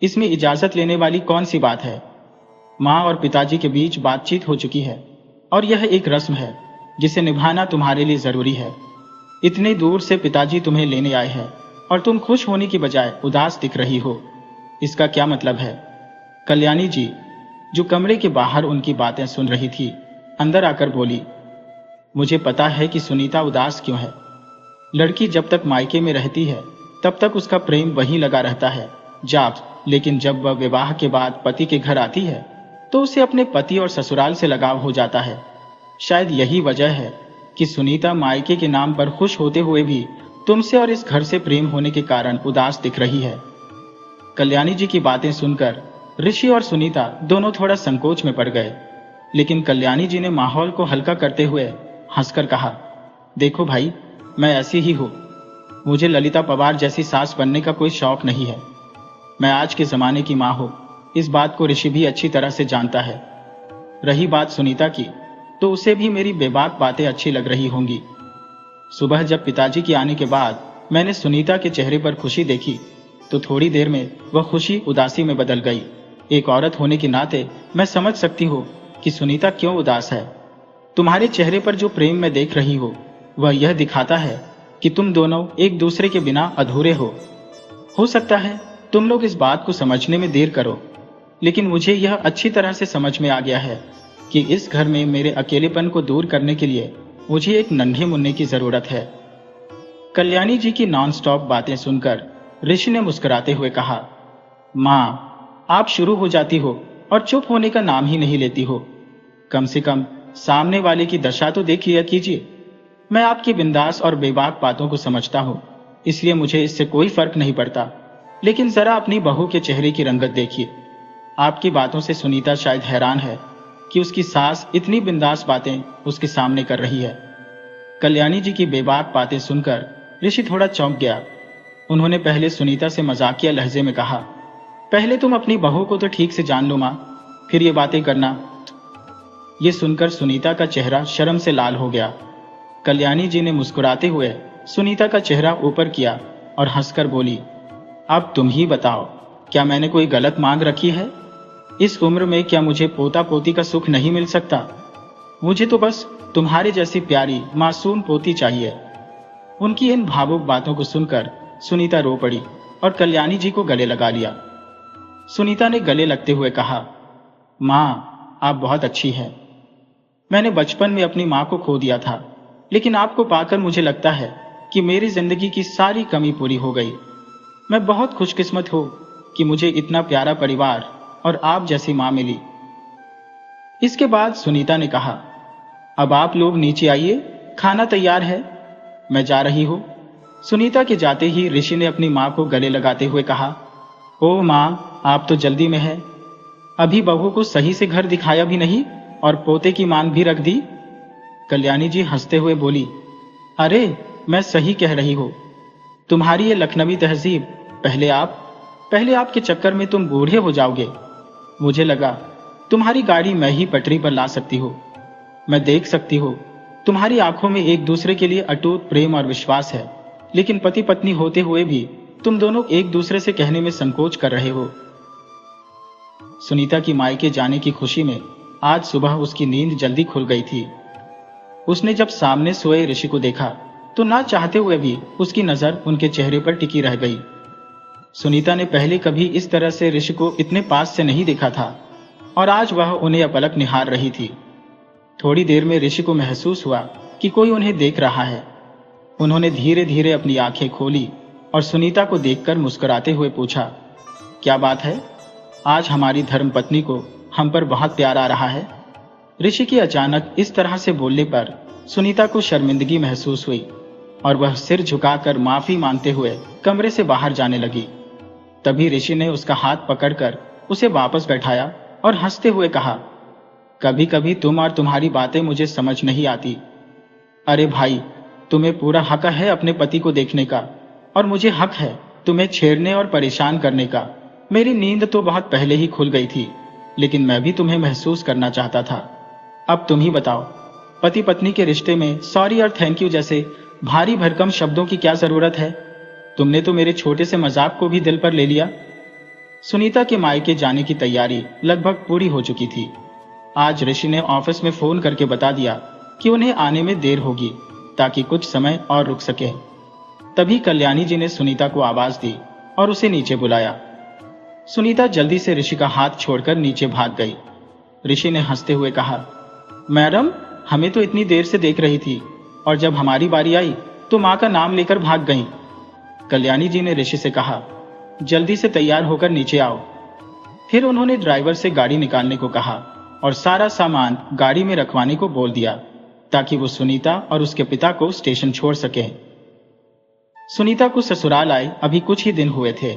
इसमें इजाजत लेने वाली कौन सी बात है? माँ और पिताजी के बीच बातचीत हो चुकी है और यह एक रस्म है जिसे निभाना तुम्हारे लिए जरूरी है। इतने दूर से पिताजी तुम्हें लेने आए हैं और तुम खुश होने की बजाय उदास दिख रही हो। इसका क्या मतलब है? कल्याणी जी, जो कमरे के बाहर उनकी बातें सुन रही थी, अंदर आकर बोली, मुझे पता है कि सुनीता उदास क्यों है। लड़की जब तक मायके में रहती है तब तक उसका प्रेम वहीं लगा रहता है लेकिन जब वह विवाह के बाद पति के घर आती है तो उसे अपने पति और ससुराल से लगाव हो जाता है। शायद यही वजह है कि सुनीता मायके के नाम पर खुश होते हुए भी तुमसे और इस घर से प्रेम होने के कारण उदास दिख रही है। कल्याणी जी की बातें सुनकर ऋषि और सुनीता दोनों थोड़ा संकोच में पड़ गए, लेकिन कल्याणी जी ने माहौल को हल्का करते हुए हंसकर कहा, देखो भाई, मैं ऐसी ही हूं। मुझे ललिता पवार जैसी सास बनने का कोई शौक नहीं है। मैं आज के जमाने की मां हूं, इस बात को ऋषि भी अच्छी तरह से जानता है। रही बात सुनीता की, तो उसे भी मेरी बेबाक बातें अच्छी लग रही होंगी। सुबह जब पिताजी के आने के बाद मैंने सुनीता के चेहरे पर खुशी देखी, तो थोड़ी देर में वह खुशी उदासी में बदल गई। एक औरत होने के नाते मैं समझ सकती हूँ कि सुनीता क्यों उदास है। तुम्हारे चेहरे पर जो प्रेम मैं देख रही हूँ, वह यह दिखाता है कि तुम दोनों एक दूसरे के बिना अधूरे हो सकता है तुम लोग इस बात को समझने में देर करो, लेकिन मुझे यह अच्छी तरह से समझ में आ गया है कि इस घर में मेरे अकेलेपन को दूर करने के लिए मुझे एक नन्हे मुन्ने की जरूरत है। कल्याणी जी की नॉनस्टॉप बातें सुनकर ऋषि ने मुस्कुराते हुए कहा, माँ, आप शुरू हो जाती हो और चुप होने का नाम ही नहीं लेती हो। कम से कम सामने वाले की दशा तो देख लिया कीजिए। मैं आपकी बिंदास और बेबाक बातों को समझता हूँ, इसलिए मुझे इससे कोई फर्क नहीं पड़ता, लेकिन जरा अपनी बहू के चेहरे की रंगत देखिए। आपकी बातों से सुनीता शायद हैरान है कि उसकी सास इतनी बिंदास बातें उसके सामने कर रही है। कल्याणी जी की बेबाक बातें सुनकर ऋषि थोड़ा चौंक गया। उन्होंने पहले सुनीता से मजाकिया लहजे में कहा, पहले तुम अपनी बहू को तो ठीक से जान लो माँ, फिर ये बातें करना। ये सुनकर सुनीता का चेहरा शर्म से लाल हो गया। कल्याणी जी ने मुस्कुराते हुए सुनीता का चेहरा ऊपर किया और हंसकर बोली, अब तुम ही बताओ, क्या मैंने कोई गलत मांग रखी है? इस उम्र में क्या मुझे पोता पोती का सुख नहीं मिल सकता? मुझे तो बस तुम्हारे जैसी प्यारी मासूम पोती चाहिए। उनकी इन भावुक बातों को सुनकर सुनीता रो पड़ी और कल्याणी जी को गले लगा लिया। सुनीता ने गले लगते हुए कहा, माँ, आप बहुत अच्छी हैं। मैंने बचपन में अपनी माँ को खो दिया था, लेकिन आपको पाकर मुझे लगता है कि मेरी जिंदगी की सारी कमी पूरी हो गई। मैं बहुत खुशकिस्मत हूं कि मुझे इतना प्यारा परिवार और आप जैसी मां मिली। इसके बाद सुनीता ने कहा, अब आप लोग नीचे आइए, खाना तैयार है, मैं जा रही हूं। सुनीता के जाते ही ऋषि ने अपनी मां को गले लगाते हुए कहा, ओ मां, आप तो जल्दी में है, अभी बहू को सही से घर दिखाया भी नहीं और पोते की मांग भी रख दी। कल्याणी जी हंसते हुए बोली, अरे, मैं सही कह रही हूं। तुम्हारी ये लखनवी तहजीब, पहले आपके चक्कर में तुम बूढ़े हो जाओगे। मुझे लगा तुम्हारी गाड़ी मैं ही पटरी पर ला सकती हूँ। मैं देख सकती हूँ तुम्हारी आंखों में एक दूसरे के लिए अटूट प्रेम और विश्वास है, लेकिन पति पत्नी होते हुए भी तुम दोनों एक दूसरे से कहने में संकोच कर रहे हो। सुनीता की मायके जाने की खुशी में आज सुबह उसकी नींद जल्दी खुल गई थी। उसने जब सामने सोए ऋषि को देखा तो ना चाहते हुए भी उसकी नजर उनके चेहरे पर टिकी रह गई। सुनीता ने पहले कभी इस तरह से ऋषि को इतने पास से नहीं देखा था और आज वह उन्हें अपलक निहार रही थी। थोड़ी देर में ऋषि को महसूस हुआ कि कोई उन्हें देख रहा है। उन्होंने धीरे धीरे अपनी आंखें खोली और सुनीता को देखकर मुस्कुराते हुए पूछा, क्या बात है, आज हमारी धर्मपत्नी को हम पर बहुत प्यार आ रहा है? ऋषि के अचानक इस तरह से बोलने पर सुनीता को शर्मिंदगी महसूस हुई और वह सिर झुकाकर माफी मांगते हुए कमरे से बाहर जाने लगी। तभी ऋषि ने उसका हाथ पकड़कर उसे वापस बैठाया और हंसते हुए कहा, कभी कभी तुम और तुम्हारी बातें मुझे समझ नहीं आती। अरे भाई, तुम्हें पूरा हक है अपने पति को देखने का और मुझे हक है तुम्हें छेड़ने और परेशान करने का। मेरी नींद तो बहुत पहले ही खुल गई थी, लेकिन मैं भी तुम्हें महसूस करना चाहता था। अब तुम ही बताओ, पति पत्नी के रिश्ते में सॉरी और थैंक यू जैसे भारी भरकम शब्दों की क्या जरूरत है? तुमने तो मेरे छोटे से मजाक को भी दिल पर ले लिया। सुनीता के मायके जाने की तैयारी लगभग पूरी हो चुकी थी। आज ऋषि ने ऑफिस में फोन करके बता दिया कि उन्हें आने में देर होगी ताकि कुछ समय और रुक सके। तभी कल्याणी जी ने सुनीता को आवाज दी और उसे नीचे बुलाया। सुनीता जल्दी से ऋषि का हाथ छोड़कर नीचे भाग गई। ऋषि ने हंसते हुए कहा, मैडम, हमें तो इतनी देर से देख रही थी और जब हमारी बारी आई तो माँ का नाम लेकर भाग गई। कल्याणी जी ने ऋषि से कहा, जल्दी से तैयार होकर नीचे आओ। फिर उन्होंने ड्राइवर से गाड़ी निकालने को कहा और सारा सामान गाड़ी में रखवाने को बोल दिया। ताकि वो सुनीता और उसके पिता को स्टेशन छोड़ सके। सुनीता को ससुराल आए अभी कुछ ही दिन हुए थे,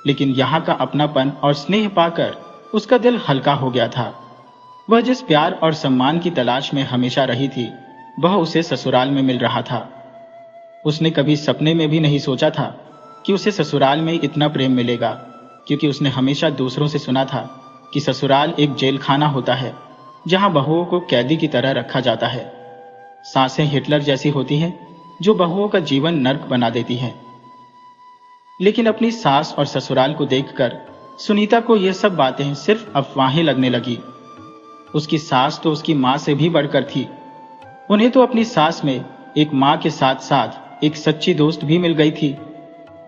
लेकिन यहाँ का अपनापन और स्नेह पाकर उसका दिल हल्का हो गया था। वह जिस प्यार और सम्मान की तलाश में हमेशा रही थी, वह उसे ससुराल में मिल रहा था। उसने कभी सपने में भी नहीं सोचा था कि उसे ससुराल में इतना प्रेम मिलेगा, क्योंकि उसने हमेशा दूसरों से सुना था कि ससुराल एक जेल खाना होता है, जहां बहुओं को कैदी की तरह रखा जाता है। सासें हिटलर जैसी होती हैं, जो बहुओं का जीवन नर्क बना देती हैं। लेकिन अपनी सास और ससुराल को देखकर सुनीता को यह सब बातें सिर्फ अफवाहें लगने लगी। उसकी सास तो उसकी मां से भी बढ़कर थी। उन्हें तो अपनी सास में एक मां के साथ साथ एक सच्ची दोस्त भी मिल गई थी।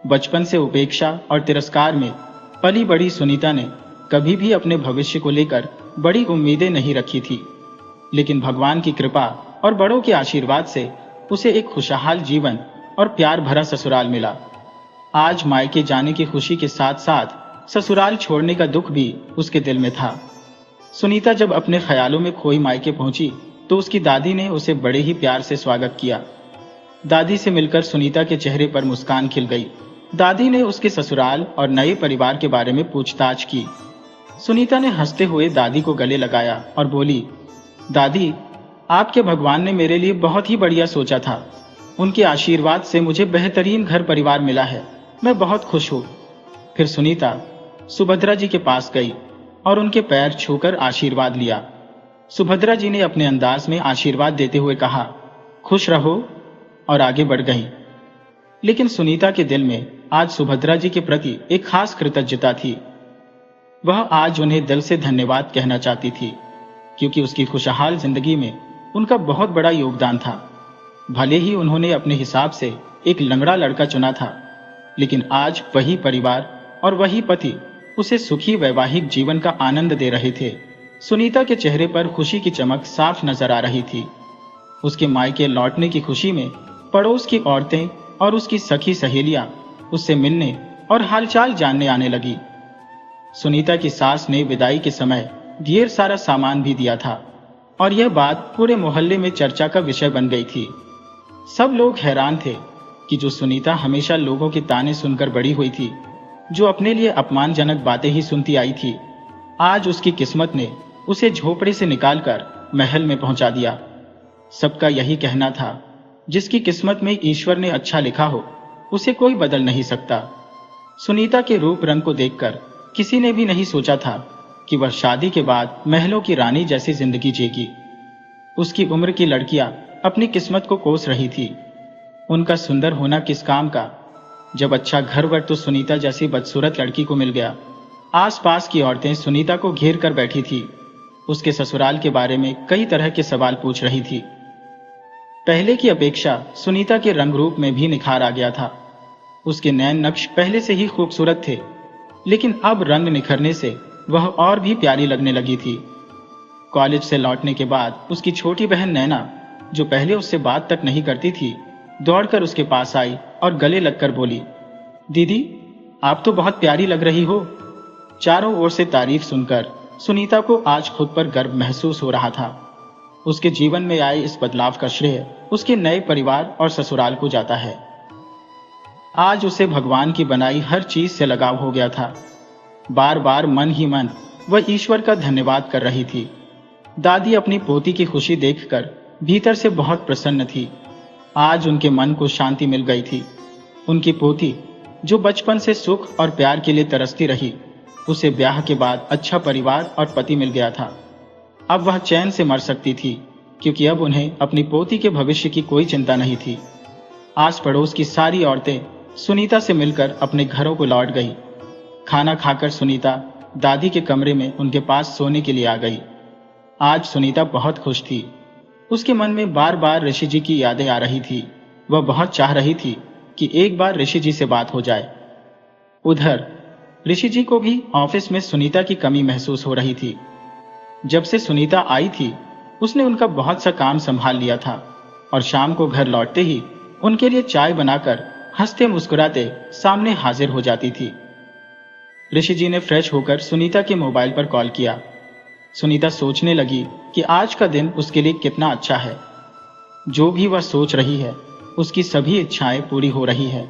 बचपन से उपेक्षा और तिरस्कार में पली बड़ी सुनीता ने कभी भी अपने भविष्य को लेकर बड़ी उम्मीदें नहीं रखी थी, लेकिन भगवान की कृपा और बड़ों के आशीर्वाद से उसे एक खुशहाल जीवन और प्यार भरा ससुराल मिला। आज मायके जाने की खुशी के साथ साथ ससुराल छोड़ने का दुख भी उसके दिल में था। सुनीता जब अपने ख्यालों में खोई मायके पहुंची तो उसकी दादी ने उसे बड़े ही प्यार से स्वागत किया। दादी से मिलकर सुनीता के चेहरे पर मुस्कान खिल गई। दादी ने उसके ससुराल और नए परिवार के बारे में पूछताछ की। सुनीता ने हंसते हुए दादी को गले लगाया और बोली, दादी, आपके भगवान ने मेरे लिए बहुत ही बढ़िया सोचा था। उनके आशीर्वाद से मुझे बेहतरीन घर परिवार मिला है। मैं बहुत खुश हूँ। फिर सुनीता सुभद्रा जी के पास गई और उनके पैर छूकर आशीर्वाद लिया। सुभद्रा जी ने अपने अंदाज में आशीर्वाद देते हुए कहा, खुश रहो, और आगे बढ़ गई। लेकिन सुनीता के दिल में आज सुभद्रा जी के प्रति एक खास कृतज्ञता थी। वह आज उन्हें दिल से धन्यवाद कहना चाहती थी, क्योंकि उसकी खुशहाल जिंदगी में उनका बहुत बड़ा योगदान था। भले ही उन्होंने अपने हिसाब से एक लंगड़ा लड़का चुना था, लेकिन आज वही परिवार और वही पति उसे सुखी वैवाहिक जीवन का आनंद दे रहे थे। सुनीता के चेहरे पर खुशी की चमक साफ नजर आ रही थी। उसके मायके लौटने की खुशी में पड़ोस की औरतें और उसकी सखी सहेलियां उससे मिलने और हालचाल जानने आने लगी। सुनीता की सास ने विदाई के समय ढेर सारा सामान भी दिया था और यह बात पूरे मोहल्ले में चर्चा का विषय बन गई थी। सब लोग हैरान थे कि जो सुनीता हमेशा लोगों के ताने सुनकर बड़ी हुई थी, जो अपने लिए अपमानजनक बातें ही सुनती आई थी, आज उसकी किस्मत ने उसे झोपड़े से निकालकर महल में पहुंचा दिया। सबका यही कहना था, जिसकी किस्मत में ईश्वर ने अच्छा लिखा हो, उसे कोई बदल नहीं सकता। सुनीता के रूप रंग को देखकर किसी ने भी नहीं सोचा था कि वह शादी के बाद महलों की रानी जैसी जिंदगी जिएगी। उसकी उम्र की लड़कियां अपनी किस्मत को कोस रही थी। उनका सुंदर होना किस काम का, जब अच्छा घरवर तो सुनीता जैसी बदसूरत लड़की को मिल गया। आसपास की औरतें सुनीता को घेर कर बैठी थी। उसके ससुराल के बारे में कई तरह के सवाल पूछ रही थी। पहले की अपेक्षा सुनीता के रंग रूप में भी निखार आ गया था। उसके नैन नक्श पहले से ही खूबसूरत थे, लेकिन अब रंग निखरने से वह और भी प्यारी लगने लगी थी। कॉलेज से लौटने के बाद उसकी छोटी बहन नैना, जो पहले उससे बात तक नहीं करती थी, दौड़कर उसके पास आई और गले लगकर बोली, दीदी, आप तो बहुत प्यारी लग रही हो। चारों ओर से तारीफ सुनकर सुनीता को आज खुद पर गर्व महसूस हो रहा था। उसके जीवन में आए इस बदलाव का श्रेय उसके नए परिवार और ससुराल को जाता है। आज उसे भगवान की बनाई हर चीज से लगाव हो गया था। बार बार मन ही मन वह ईश्वर का धन्यवाद कर रही थी। दादी अपनी पोती की खुशी देखकर भीतर से बहुत प्रसन्न थी। आज उनके मन को शांति मिल गई थी। उनकी पोती, जो बचपन से सुख और प्यार के लिए तरसती रही, उसे ब्याह के बाद अच्छा परिवार और पति मिल गया था। अब वह चैन से मर सकती थी, क्योंकि अब उन्हें अपनी पोती के भविष्य की कोई चिंता नहीं थी। आस पड़ोस की सारी औरतें सुनीता से मिलकर अपने घरों को लौट गई। खाना खाकर सुनीता दादी के कमरे में उनके पास सोने के लिए आ गई। आज सुनीता बहुत खुश थी। उसके मन में बार बार ऋषि जी की यादें आ रही थी। वह बहुत चाह रही थी कि एक बार ऋषि जी से बात हो जाए। उधर ऋषि जी को भी ऑफिस में सुनीता की कमी महसूस हो रही थी। जब से सुनीता आई थी, उसने उनका बहुत सा काम संभाल लिया था और शाम को घर लौटते ही उनके लिए चाय बनाकर हंसते मुस्कुराते सामने हाजिर हो जाती थी। ऋषि जी ने फ्रेश होकर सुनीता के मोबाइल पर कॉल किया। सुनीता सोचने लगी कि आज का दिन उसके लिए कितना अच्छा है। जो भी वह सोच रही है उसकी सभी इच्छाएं पूरी हो रही है।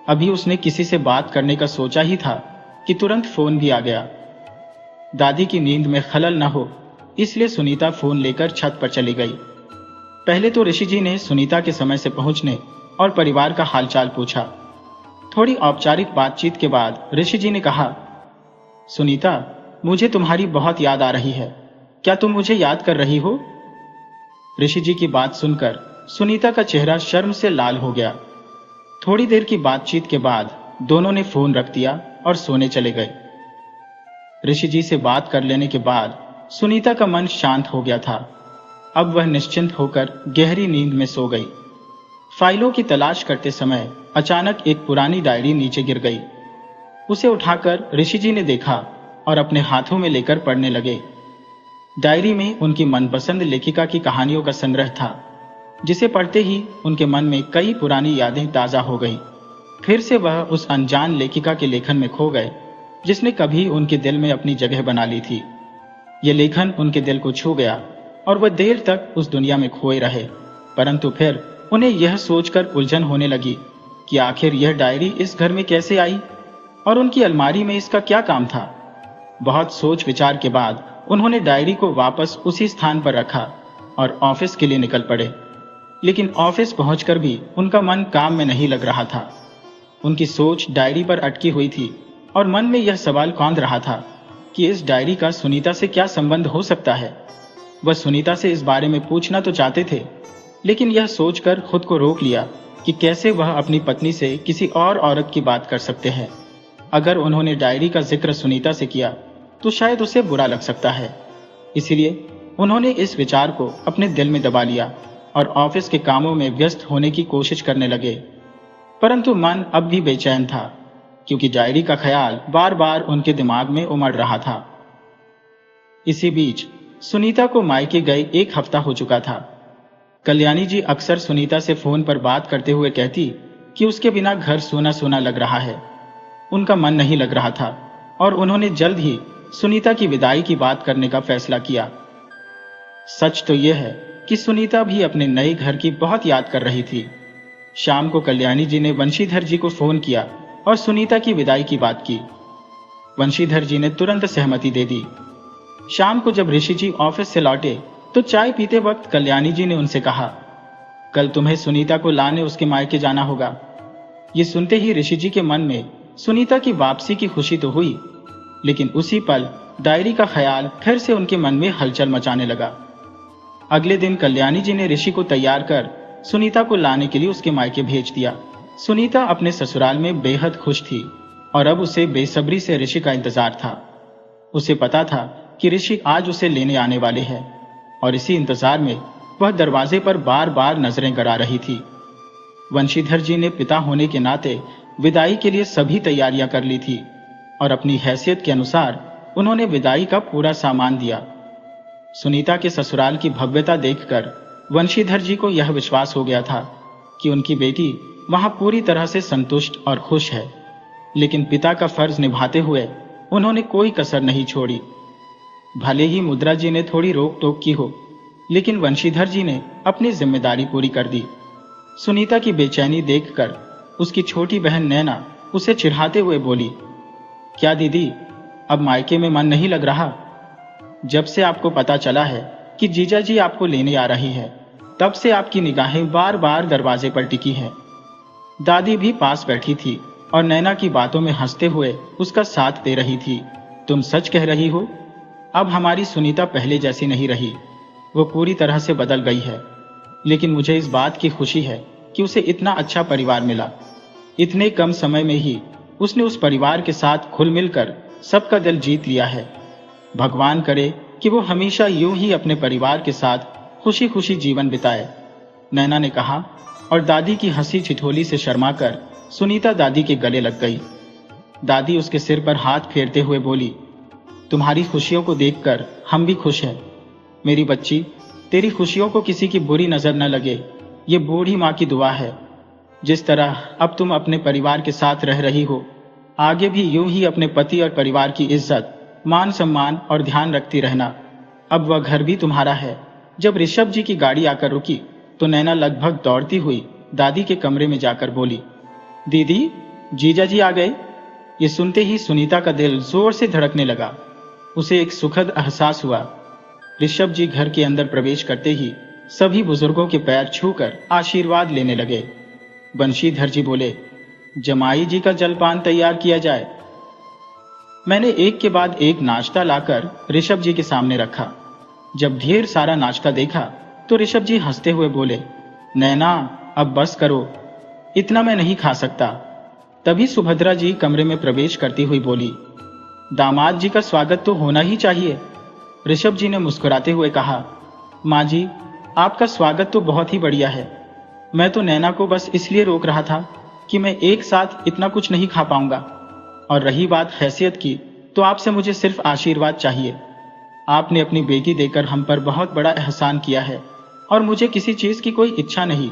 अभी उसने किसी से बात करने का सोचा ही था कि तुरंत फोन भी आ गया। दादी की नींद में खलल न हो इसलिए सुनीता फोन लेकर छत पर चली गई। पहले तो ऋषि जी ने सुनीता के समय से पहुंचने और परिवार का हालचाल पूछा। थोड़ी औपचारिक बातचीत के बाद ऋषि जी ने कहा, सुनीता, मुझे तुम्हारी बहुत याद आ रही है, क्या तुम मुझे याद कर रही हो? ऋषि जी की बात सुनकर सुनीता का चेहरा शर्म से लाल हो गया। थोड़ी देर की बातचीत के बाद दोनों ने फोन रख दिया और सोने चले गए। ऋषि जी से बात कर लेने के बाद सुनीता का मन शांत हो गया था। अब वह निश्चिंत होकर गहरी नींद में सो गई। फाइलों की तलाश करते समय अचानक एक पुरानी डायरी नीचे गिर गई। उसे उठाकर ऋषि जी ने देखा और अपने हाथों में लेकर पढ़ने लगे। डायरी में उनकी मनपसंद लेखिका की कहानियों का संग्रह था, जिसे पढ़ते ही उनके मन में कई पुरानी यादें ताजा हो गई। फिर से वह उस अनजान लेखिका के लेखन में खो गए जिसने कभी उनके दिल में अपनी जगह बना ली थी। ये लेखन उनके दिल को छू गया और वह देर तक उस दुनिया में खोए रहे। परंतु फिर उन्हें यह सोचकर उलझन होने लगी कि आखिर यह डायरी इस घर में कैसे आई और उनकी अलमारी में इसका क्या काम था। बहुत सोच विचार के बाद उन्होंने डायरी को वापस उसी स्थान पर रखा और ऑफिस के लिए निकल पड़े। लेकिन ऑफिस पहुंचकर भी उनका मन काम में नहीं लग रहा था। उनकी सोच डायरी पर अटकी हुई थी और मन में यह सवाल कौंध रहा था कि इस डायरी का सुनीता से क्या संबंध हो सकता है। वह सुनीता से इस बारे में पूछना तो चाहते थे, लेकिन यह सोचकर खुद को रोक लिया कि कैसे वह अपनी पत्नी से किसी और औरत की बात कर सकते हैं। अगर उन्होंने डायरी का जिक्र सुनीता से किया तो शायद उसे बुरा लग सकता है। इसीलिए उन्होंने इस विचार को अपने दिल में दबा लिया और ऑफिस के कामों में व्यस्त होने की कोशिश करने लगे। परंतु मन अब भी बेचैन था, क्योंकि डायरी का ख्याल बार बार उनके दिमाग में उमड़ रहा था। इसी बीच सुनीता को मायके गए 1 हफ्ता हो चुका था। कल्याणी जी अक्सर सुनीता से फोन पर बात करते हुए कहती कि उसके बिना घर सूना सूना लग रहा है। उनका मन नहीं लग रहा था और उन्होंने जल्द ही सुनीता की विदाई की बात करने का फैसला किया। सच तो यह है कि सुनीता भी अपने नए घर की बहुत याद कर रही थी। शाम को कल्याणी जी ने वंशीधर जी को फोन किया और सुनीता की विदाई की बात की। वंशीधर जी ने तुरंत सहमति दे दी। शाम को जब ऋषि जी ऑफिस से लौटे तो चाय पीते वक्त कल्याणी जी ने उनसे कहा, कल तुम्हें सुनीता को लाने उसके मायके जाना होगा। ये सुनते ही ऋषि जी के मन में सुनीता की वापसी की खुशी तो हुई, लेकिन उसी पल डायरी का ख्याल फिर से उनके मन में हलचल मचाने लगा। अगले दिन कल्याणी जी ने ऋषि को तैयार कर सुनीता को लाने के लिए उसके मायके भेज दिया। सुनीता अपने ससुराल में बेहद खुश थी और अब उसे बेसब्री से ऋषि का इंतजार था। उसे पता था कि ऋषि आज उसे लेने आने वाले हैं और इसी इंतजार में वह दरवाजे पर बार बार नजरें गड़ा रही थी। वंशीधर जी ने पिता होने के नाते विदाई के लिए सभी तैयारियां कर ली थी और अपनी हैसियत के अनुसार उन्होंने विदाई का पूरा सामान दिया। सुनीता के ससुराल की भव्यता देखकर वंशीधर जी को यह विश्वास हो गया था कि उनकी बेटी वहां पूरी तरह से संतुष्ट और खुश है। लेकिन पिता का फर्ज निभाते हुए उन्होंने कोई कसर नहीं छोड़ी। भले ही मुद्रा जी ने थोड़ी रोक टोक की हो, लेकिन वंशीधर जी ने अपनी जिम्मेदारी पूरी कर दी। सुनीता की बेचैनी देखकर उसकी छोटी बहन नैना उसे चिढ़ाते हुए बोली, क्या दीदी, अब मायके में मन नहीं लग रहा? जब से आपको पता चला है कि जीजा जी आपको लेने आ रही है, तब से आपकी निगाहें बार बार दरवाजे पर टिकी हैं। दादी भी पास बैठी थी और नैना की बातों में हंसते हुए उसका साथ दे रही थी। तुम सच कह रही हो, अब हमारी सुनीता पहले जैसी नहीं रही, वो पूरी तरह से बदल गई है। लेकिन मुझे इस बात की खुशी है कि उसे इतना अच्छा परिवार मिला। इतने कम समय में ही उसने उस परिवार के साथ खुल मिलकर सबका दिल जीत लिया है। भगवान करे कि वो हमेशा यूं ही अपने परिवार के साथ खुशी खुशी जीवन बिताए, नैना ने कहा और दादी की हंसी ठिठोली से शर्माकर सुनीता दादी के गले लग गई। दादी उसके सिर पर हाथ फेरते हुए बोली, तुम्हारी खुशियों को देखकर हम भी खुश हैं। मेरी बच्ची, तेरी खुशियों को किसी की बुरी नजर न लगे, ये बूढ़ी माँ की दुआ है। जिस तरह अब तुम अपने परिवार के साथ रह रही हो, आगे भी यूं ही अपने पति और परिवार की इज्जत, मान सम्मान और ध्यान रखती रहना। अब वह घर भी तुम्हारा है। जब ऋषभ जी की गाड़ी आकर रुकी तो नैना लगभग दौड़ती हुई दादी के कमरे में जाकर बोली, दीदी, जीजा जी आ गए। ये सुनते ही सुनीता का दिल जोर से धड़कने लगा। उसे एक सुखद एहसास हुआ। ऋषभ जी घर के अंदर प्रवेश करते ही सभी बुजुर्गों के पैर छूकर आशीर्वाद लेने लगे। बंशीधर जी बोले, जमाई जी का जलपान तैयार किया जाए। मैंने एक के बाद एक नाश्ता लाकर ऋषभ जी के सामने रखा। जब ढेर सारा नाश्ता देखा तो ऋषभ जी हंसते हुए बोले, नैना, अब बस करो, इतना मैं नहीं खा सकता। तभी सुभद्रा जी कमरे में प्रवेश करती हुई बोली, दामाद जी का स्वागत तो होना ही चाहिए। ऋषभ जी ने मुस्कुराते हुए कहा, माँ जी, आपका स्वागत तो बहुत ही बढ़िया है। मैं तो नैना को बस इसलिए रोक रहा था कि मैं एक साथ इतना कुछ नहीं खा पाऊंगा। और रही बात हैसियत की, तो आपसे मुझे सिर्फ आशीर्वाद चाहिए। आपने अपनी बेटी देकर हम पर बहुत बड़ा एहसान किया है और मुझे किसी चीज की कोई इच्छा नहीं।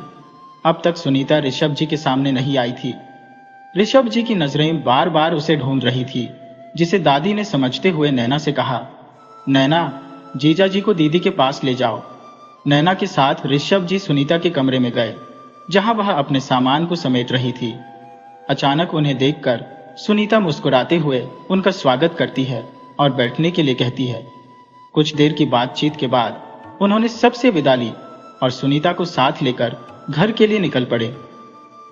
अब तक सुनीता ऋषभ जी के सामने नहीं आई थी। ऋषभ जी की नजरें बार बार उसे ढूंढ रही थी, जिसे दादी ने समझते हुए नैना से कहा, नैना, जीजा जी को दीदी के पास ले जाओ। नैना के साथ ऋषभ जी सुनीता के कमरे में गए, जहां वह अपने सामान को समेट रही थी। अचानक उन्हें देखकर सुनीता मुस्कुराते हुए उनका स्वागत करती है और बैठने के लिए कहती है। कुछ देर की बातचीत के बाद उन्होंने सबसे विदा ली और सुनीता को साथ लेकर घर के लिए निकल पड़े।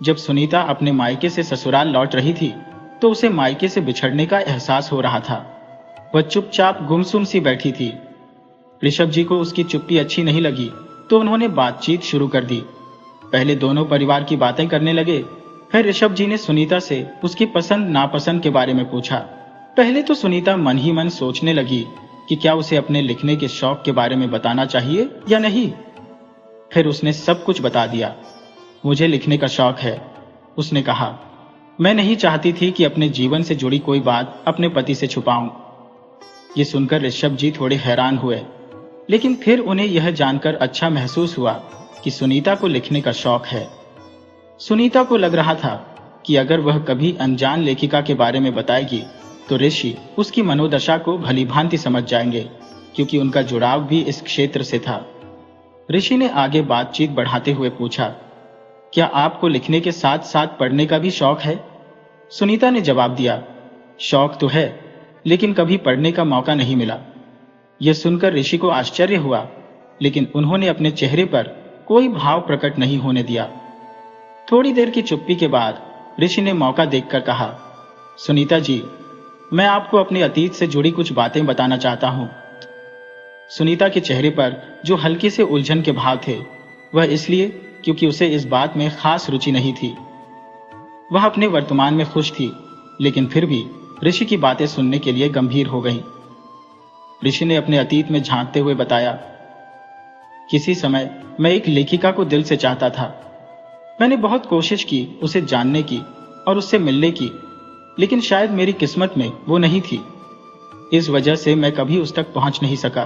जब सुनीता अपने मायके से ससुराल लौट रही थी तो उसे मायके से बिछड़ने का एहसास हो रहा था। वह चुपचाप गुमसुम सी बैठी थी। ऋषभ जी को उसकी चुप्पी अच्छी नहीं लगी तो उन्होंने बातचीत शुरू कर दी। पहले दोनों परिवार की बातें करने लगे, फिर ऋषभ जी ने सुनीता से उसकी पसंद नापसंद के बारे में पूछा। पहले तो सुनीता मन ही मन सोचने लगी कि क्या उसे अपने लिखने के शौक के बारे में बताना चाहिए या नहीं। फिर उसने सब कुछ बता दिया। मुझे लिखने का शौक है, उसने कहा। मैं नहीं चाहती थी कि अपने जीवन से जुड़ी कोई बात अपने पति से छुपाऊं। ये सुनकर ऋषभ जी थोड़े हैरान हुए, लेकिन फिर उन्हें यह जानकर अच्छा महसूस हुआ कि सुनीता को लिखने का शौक है। सुनीता को लग रहा था कि अगर वह कभी अनजान लेखिका के बारे में बताएगी तो ऋषि उसकी मनोदशा को भली भांति समझ जाएंगे, क्योंकि उनका जुड़ाव भी इस क्षेत्र से था। ऋषि ने आगे बातचीत बढ़ाते हुए पूछा, क्या आपको लिखने के साथ साथ पढ़ने का भी शौक है? सुनीता ने जवाब दिया, शौक तो है, लेकिन कभी पढ़ने का मौका नहीं मिला। यह सुनकर ऋषि को आश्चर्य हुआ, लेकिन उन्होंने अपने चेहरे पर कोई भाव प्रकट नहीं होने दिया। थोड़ी देर की चुप्पी के बाद ऋषि ने मौका देखकर कहा, सुनीता जी, मैं आपको अपने अतीत से जुड़ी कुछ बातें बताना चाहता हूं। सुनीता के चेहरे पर जो हल्के से उलझन के भाव थे, वह इसलिए क्योंकि उसे इस बात में खास रुचि नहीं थी। वह अपने वर्तमान में खुश थी, लेकिन फिर भी ऋषि की बातें सुनने के लिए गंभीर हो गई। ऋषि ने अपने अतीत में झांकते हुए बताया, किसी समय मैं एक लेखिका को दिल से चाहता था। मैंने बहुत कोशिश की उसे जानने की और उससे मिलने की, लेकिन शायद मेरी किस्मत में वो नहीं थी। इस वजह से मैं कभी उस तक पहुंच नहीं सका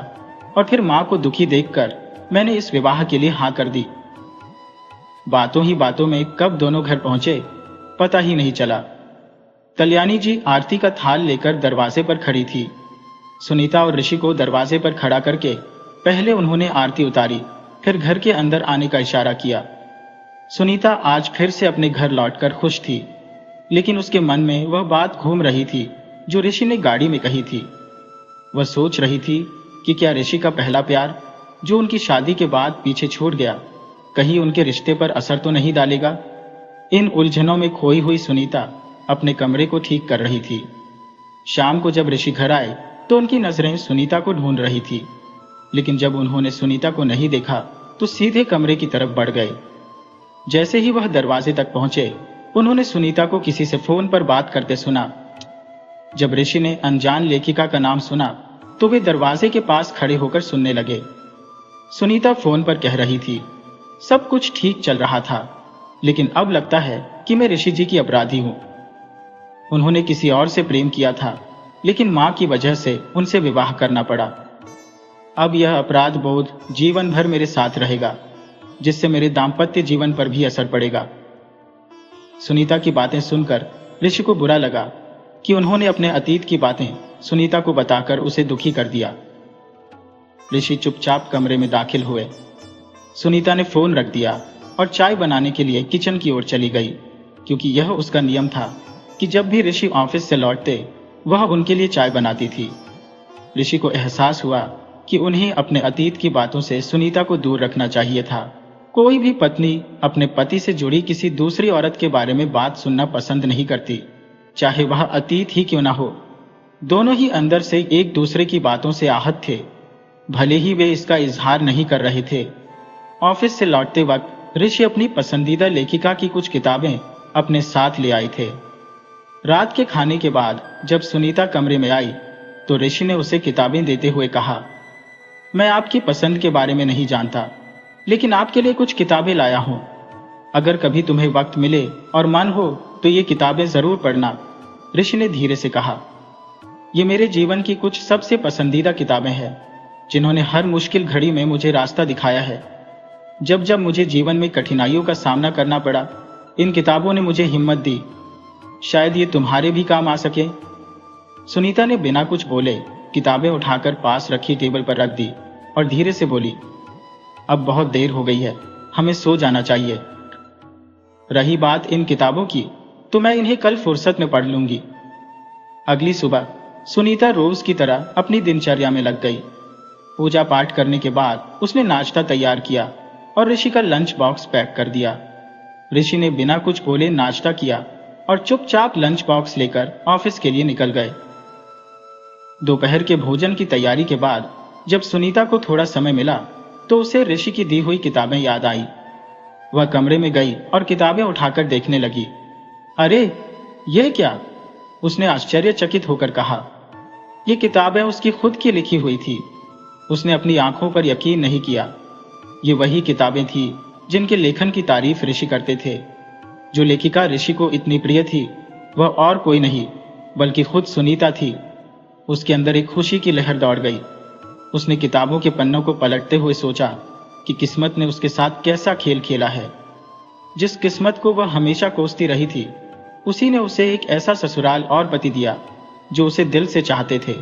और फिर मां को दुखी देखकर मैंने इस विवाह के लिए हां कर दी। बातों ही बातों में कब दोनों घर पहुंचे पता ही नहीं चला। कल्याणी जी आरती का थाल लेकर दरवाजे पर खड़ी थी। सुनीता और ऋषि को दरवाजे पर खड़ा करके पहले उन्होंने आरती उतारी, फिर घर के अंदर आने का इशारा किया। सुनीता आज फिर से अपने घर लौटकर खुश थी, लेकिन उसके मन में वह बात घूम रही थी जो ऋषि ने गाड़ी में कही थी। वह सोच रही थी कि क्या ऋषि का पहला प्यार, जो उनकी शादी के बाद पीछे छूट गया, कहीं उनके रिश्ते पर असर तो नहीं डालेगा। इन उलझनों में खोई हुई सुनीता अपने कमरे को ठीक कर रही थी। शाम को जब ऋषि घर आए तो उनकी नजरें सुनीता को ढूंढ रही थी, लेकिन जब उन्होंने सुनीता को नहीं देखा तो सीधे कमरे की तरफ बढ़ गए। जैसे ही वह दरवाजे तक पहुंचे, उन्होंने सुनीता को किसी से फोन पर बात करते सुना। जब ऋषि ने अनजान लेखिका का नाम सुना तो वे दरवाजे के पास खड़े होकर सुनने लगे। सुनीता फोन पर कह रही थी, सब कुछ ठीक चल रहा था, लेकिन अब लगता है कि मैं ऋषि जी की अपराधी हूं। उन्होंने किसी और से प्रेम किया था, लेकिन मां की वजह से उनसे विवाह करना पड़ा। अब यह अपराध बोध जीवन भर मेरे साथ रहेगा, जिससे मेरे दाम्पत्य जीवन पर भी असर पड़ेगा। सुनीता की बातें सुनकर ऋषि को बुरा लगा कि उन्होंने अपने अतीत की बातें सुनीता को बताकर उसे दुखी कर दिया। ऋषि चुपचाप कमरे में दाखिल हुए। सुनीता ने फोन रख दिया और चाय बनाने के लिए किचन की ओर चली गई, क्योंकि यह उसका नियम था कि जब भी ऋषि ऑफिस से लौटते वह उनके लिए चाय बनाती थी। ऋषि को एहसास हुआ कि उन्हें अपने अतीत की बातों से सुनीता को दूर रखना चाहिए था। कोई भी पत्नी अपने पति से जुड़ी किसी दूसरी औरत के बारे में बात सुनना पसंद नहीं करती, चाहे वह अतीत ही क्यों ना हो। दोनों ही अंदर से एक दूसरे की बातों से आहत थे, भले ही वे इसका इजहार नहीं कर रहे थे। ऑफिस से लौटते वक्त ऋषि अपनी पसंदीदा लेखिका की कुछ किताबें अपने साथ ले आए थे। रात के खाने के बाद जब सुनीता कमरे में आई तो ऋषि ने उसे किताबें देते हुए कहा, मैं आपकी पसंद के बारे में नहीं जानता, लेकिन आपके लिए कुछ किताबें लाया हूं। अगर कभी तुम्हें वक्त मिले और मन हो तो ये किताबें जरूर पढ़ना, ऋषि ने धीरे से कहा। ये मेरे जीवन की कुछ सबसे पसंदीदा किताबें हैं, जिन्होंने हर मुश्किल घड़ी में मुझे रास्ता दिखाया है। जब जब मुझे जीवन में कठिनाइयों का सामना करना पड़ा, इन किताबों ने मुझे हिम्मत दी। शायद ये तुम्हारे भी काम आ सके। सुनीता ने बिना कुछ बोले किताबें उठाकर पास रखी टेबल पर रख दी और धीरे से बोली, अब बहुत देर हो गई है, हमें सो जाना चाहिए। रही बात इन किताबों की, तो मैं इन्हें कल फुर्सत में पढ़ लूंगी। अगली सुबह सुनीता रोज की तरह अपनी दिनचर्या में लग गई। पूजा पाठ करने के बाद उसने नाश्ता तैयार किया और ऋषि का लंच बॉक्स पैक कर दिया। ऋषि ने बिना कुछ बोले नाश्ता किया और चुपचाप लंच बॉक्स लेकर ऑफिस के लिए निकल गए। दोपहर के भोजन की तैयारी के बाद जब सुनीता को थोड़ा समय मिला तो उसे ऋषि की दी हुई किताबें याद आई। वह कमरे में गई और किताबें उठाकर देखने लगी। अरे यह क्या? उसने आश्चर्यचकित होकर कहा। ये किताबें उसकी खुद की लिखी हुई थी। उसने अपनी आंखों पर यकीन नहीं किया। ये वही किताबें थी जिनके लेखन की तारीफ ऋषि करते थे। जो लेखिका ऋषि को इतनी प्रिय थी वह और कोई नहीं बल्कि खुद सुनीता थी। उसके अंदर एक खुशी की लहर दौड़ गई। उसने किताबों के पन्नों को पलटते हुए सोचा कि किस्मत ने उसके साथ कैसा खेल खेला है। जिस किस्मत को वह हमेशा कोसती रही थी, उसी ने उसे एक ऐसा ससुराल और पति दिया जो उसे दिल से चाहते थे।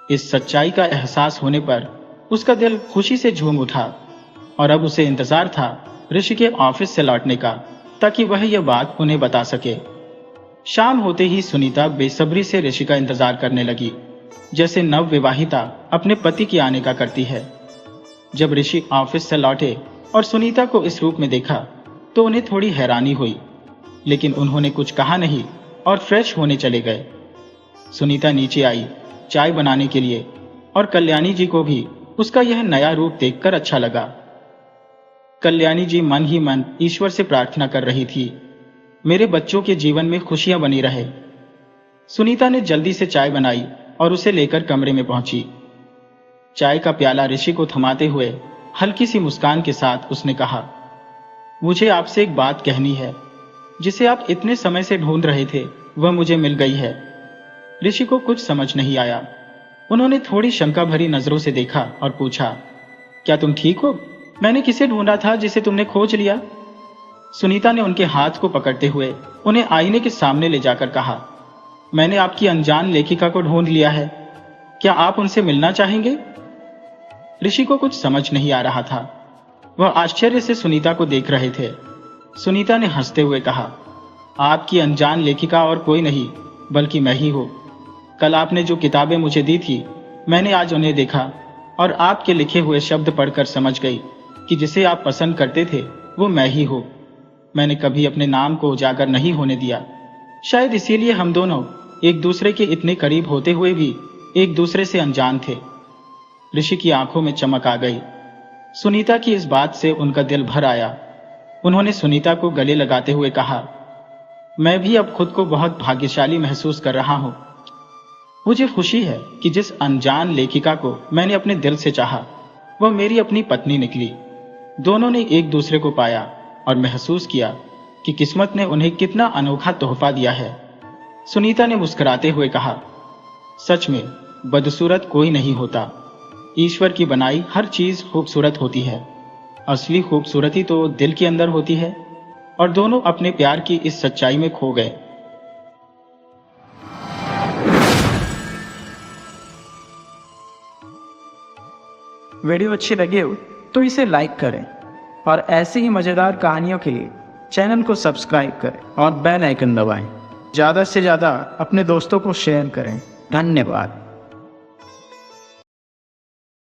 इस सच्चाई का एहसास होने पर उसका दिल खुशी से झूम उठा और अब उसे इंतजार था ऋषि के ऑफिस से लौटने का, ताकि वह यह बात उन्हें बता सके। शाम होते ही सुनीता बेसब्री से ऋषि का इंतजार करने लगी, जैसे नवविवाहिता अपने पति के आने का करती है। जब ऋषि ऑफिस से लौटे और सुनीता को इस रूप में देखा तो उन्हें थोड़ी हैरानी हुई, लेकिन उन्होंने कुछ कहा नहीं और फ्रेश होने चले गए। सुनीता नीचे आई चाय बनाने के लिए और कल्याणी जी को भी उसका यह नया रूप देखकर अच्छा लगा। कल्याणी जी मन ही मन ईश्वर से प्रार्थना कर रही थी, मेरे बच्चों के जीवन में खुशियां बनी रहे। सुनीता ने जल्दी से चाय बनाई और उसे लेकर कमरे में पहुंची। चाय का प्याला ऋषि को थमाते हुए हल्की सी मुस्कान के साथ उसने कहा, मुझे आपसे एक बात कहनी है। जिसे आप इतने समय से ढूंढ रहे थे वह मुझे मिल गई है। ऋषि को कुछ समझ नहीं आया। उन्होंने थोड़ी शंका भरी नजरों से देखा और पूछा, क्या तुम ठीक हो? मैंने किसे ढूंढा था जिसे तुमने खोज लिया? सुनीता ने उनके हाथ को पकड़ते हुए उन्हें आईने के सामने ले जाकर कहा, मैंने आपकी अनजान लेखिका को ढूंढ लिया है। क्या आप उनसे मिलना चाहेंगे? ऋषि को कुछ समझ नहीं आ रहा था। वह आश्चर्य से सुनीता को देख रहे थे। सुनीता ने हंसते हुए कहा, आपकी अनजान लेखिका और कोई नहीं बल्कि मैं ही हूं। कल आपने जो किताबें मुझे दी थी, मैंने आज उन्हें देखा और आपके लिखे हुए शब्द पढ़कर समझ गई कि जिसे आप पसंद करते थे वो मैं ही हूं। मैंने कभी अपने नाम को उजागर नहीं होने दिया। शायद इसीलिए हम दोनों एक दूसरे के इतने करीब होते हुए भी एक दूसरे से अनजान थे। ऋषि की आंखों में चमक आ गई। सुनीता की इस बात से उनका दिल भर आया। उन्होंने सुनीता को गले लगाते हुए कहा, मैं भी अब खुद को बहुत भाग्यशाली महसूस कर रहा हूं। मुझे खुशी है कि जिस अनजान लेखिका को मैंने अपने दिल से चाहा वह मेरी अपनी पत्नी निकली। दोनों ने एक दूसरे को पाया और महसूस किया कि किस्मत ने उन्हें कितना अनोखा तोहफा दिया है। सुनीता ने मुस्कुराते हुए कहा, सच में बदसूरत कोई नहीं होता। ईश्वर की बनाई हर चीज खूबसूरत होती है। असली खूबसूरती तो दिल के अंदर होती है। और दोनों अपने प्यार की इस सच्चाई में खो गए। वीडियो अच्छी लगी हो तो इसे लाइक करें और ऐसी ही मज़ेदार कहानियों के लिए चैनल को सब्सक्राइब करें और बेल आइकन दबाएं। ज़्यादा से ज़्यादा अपने दोस्तों को शेयर करें। धन्यवाद।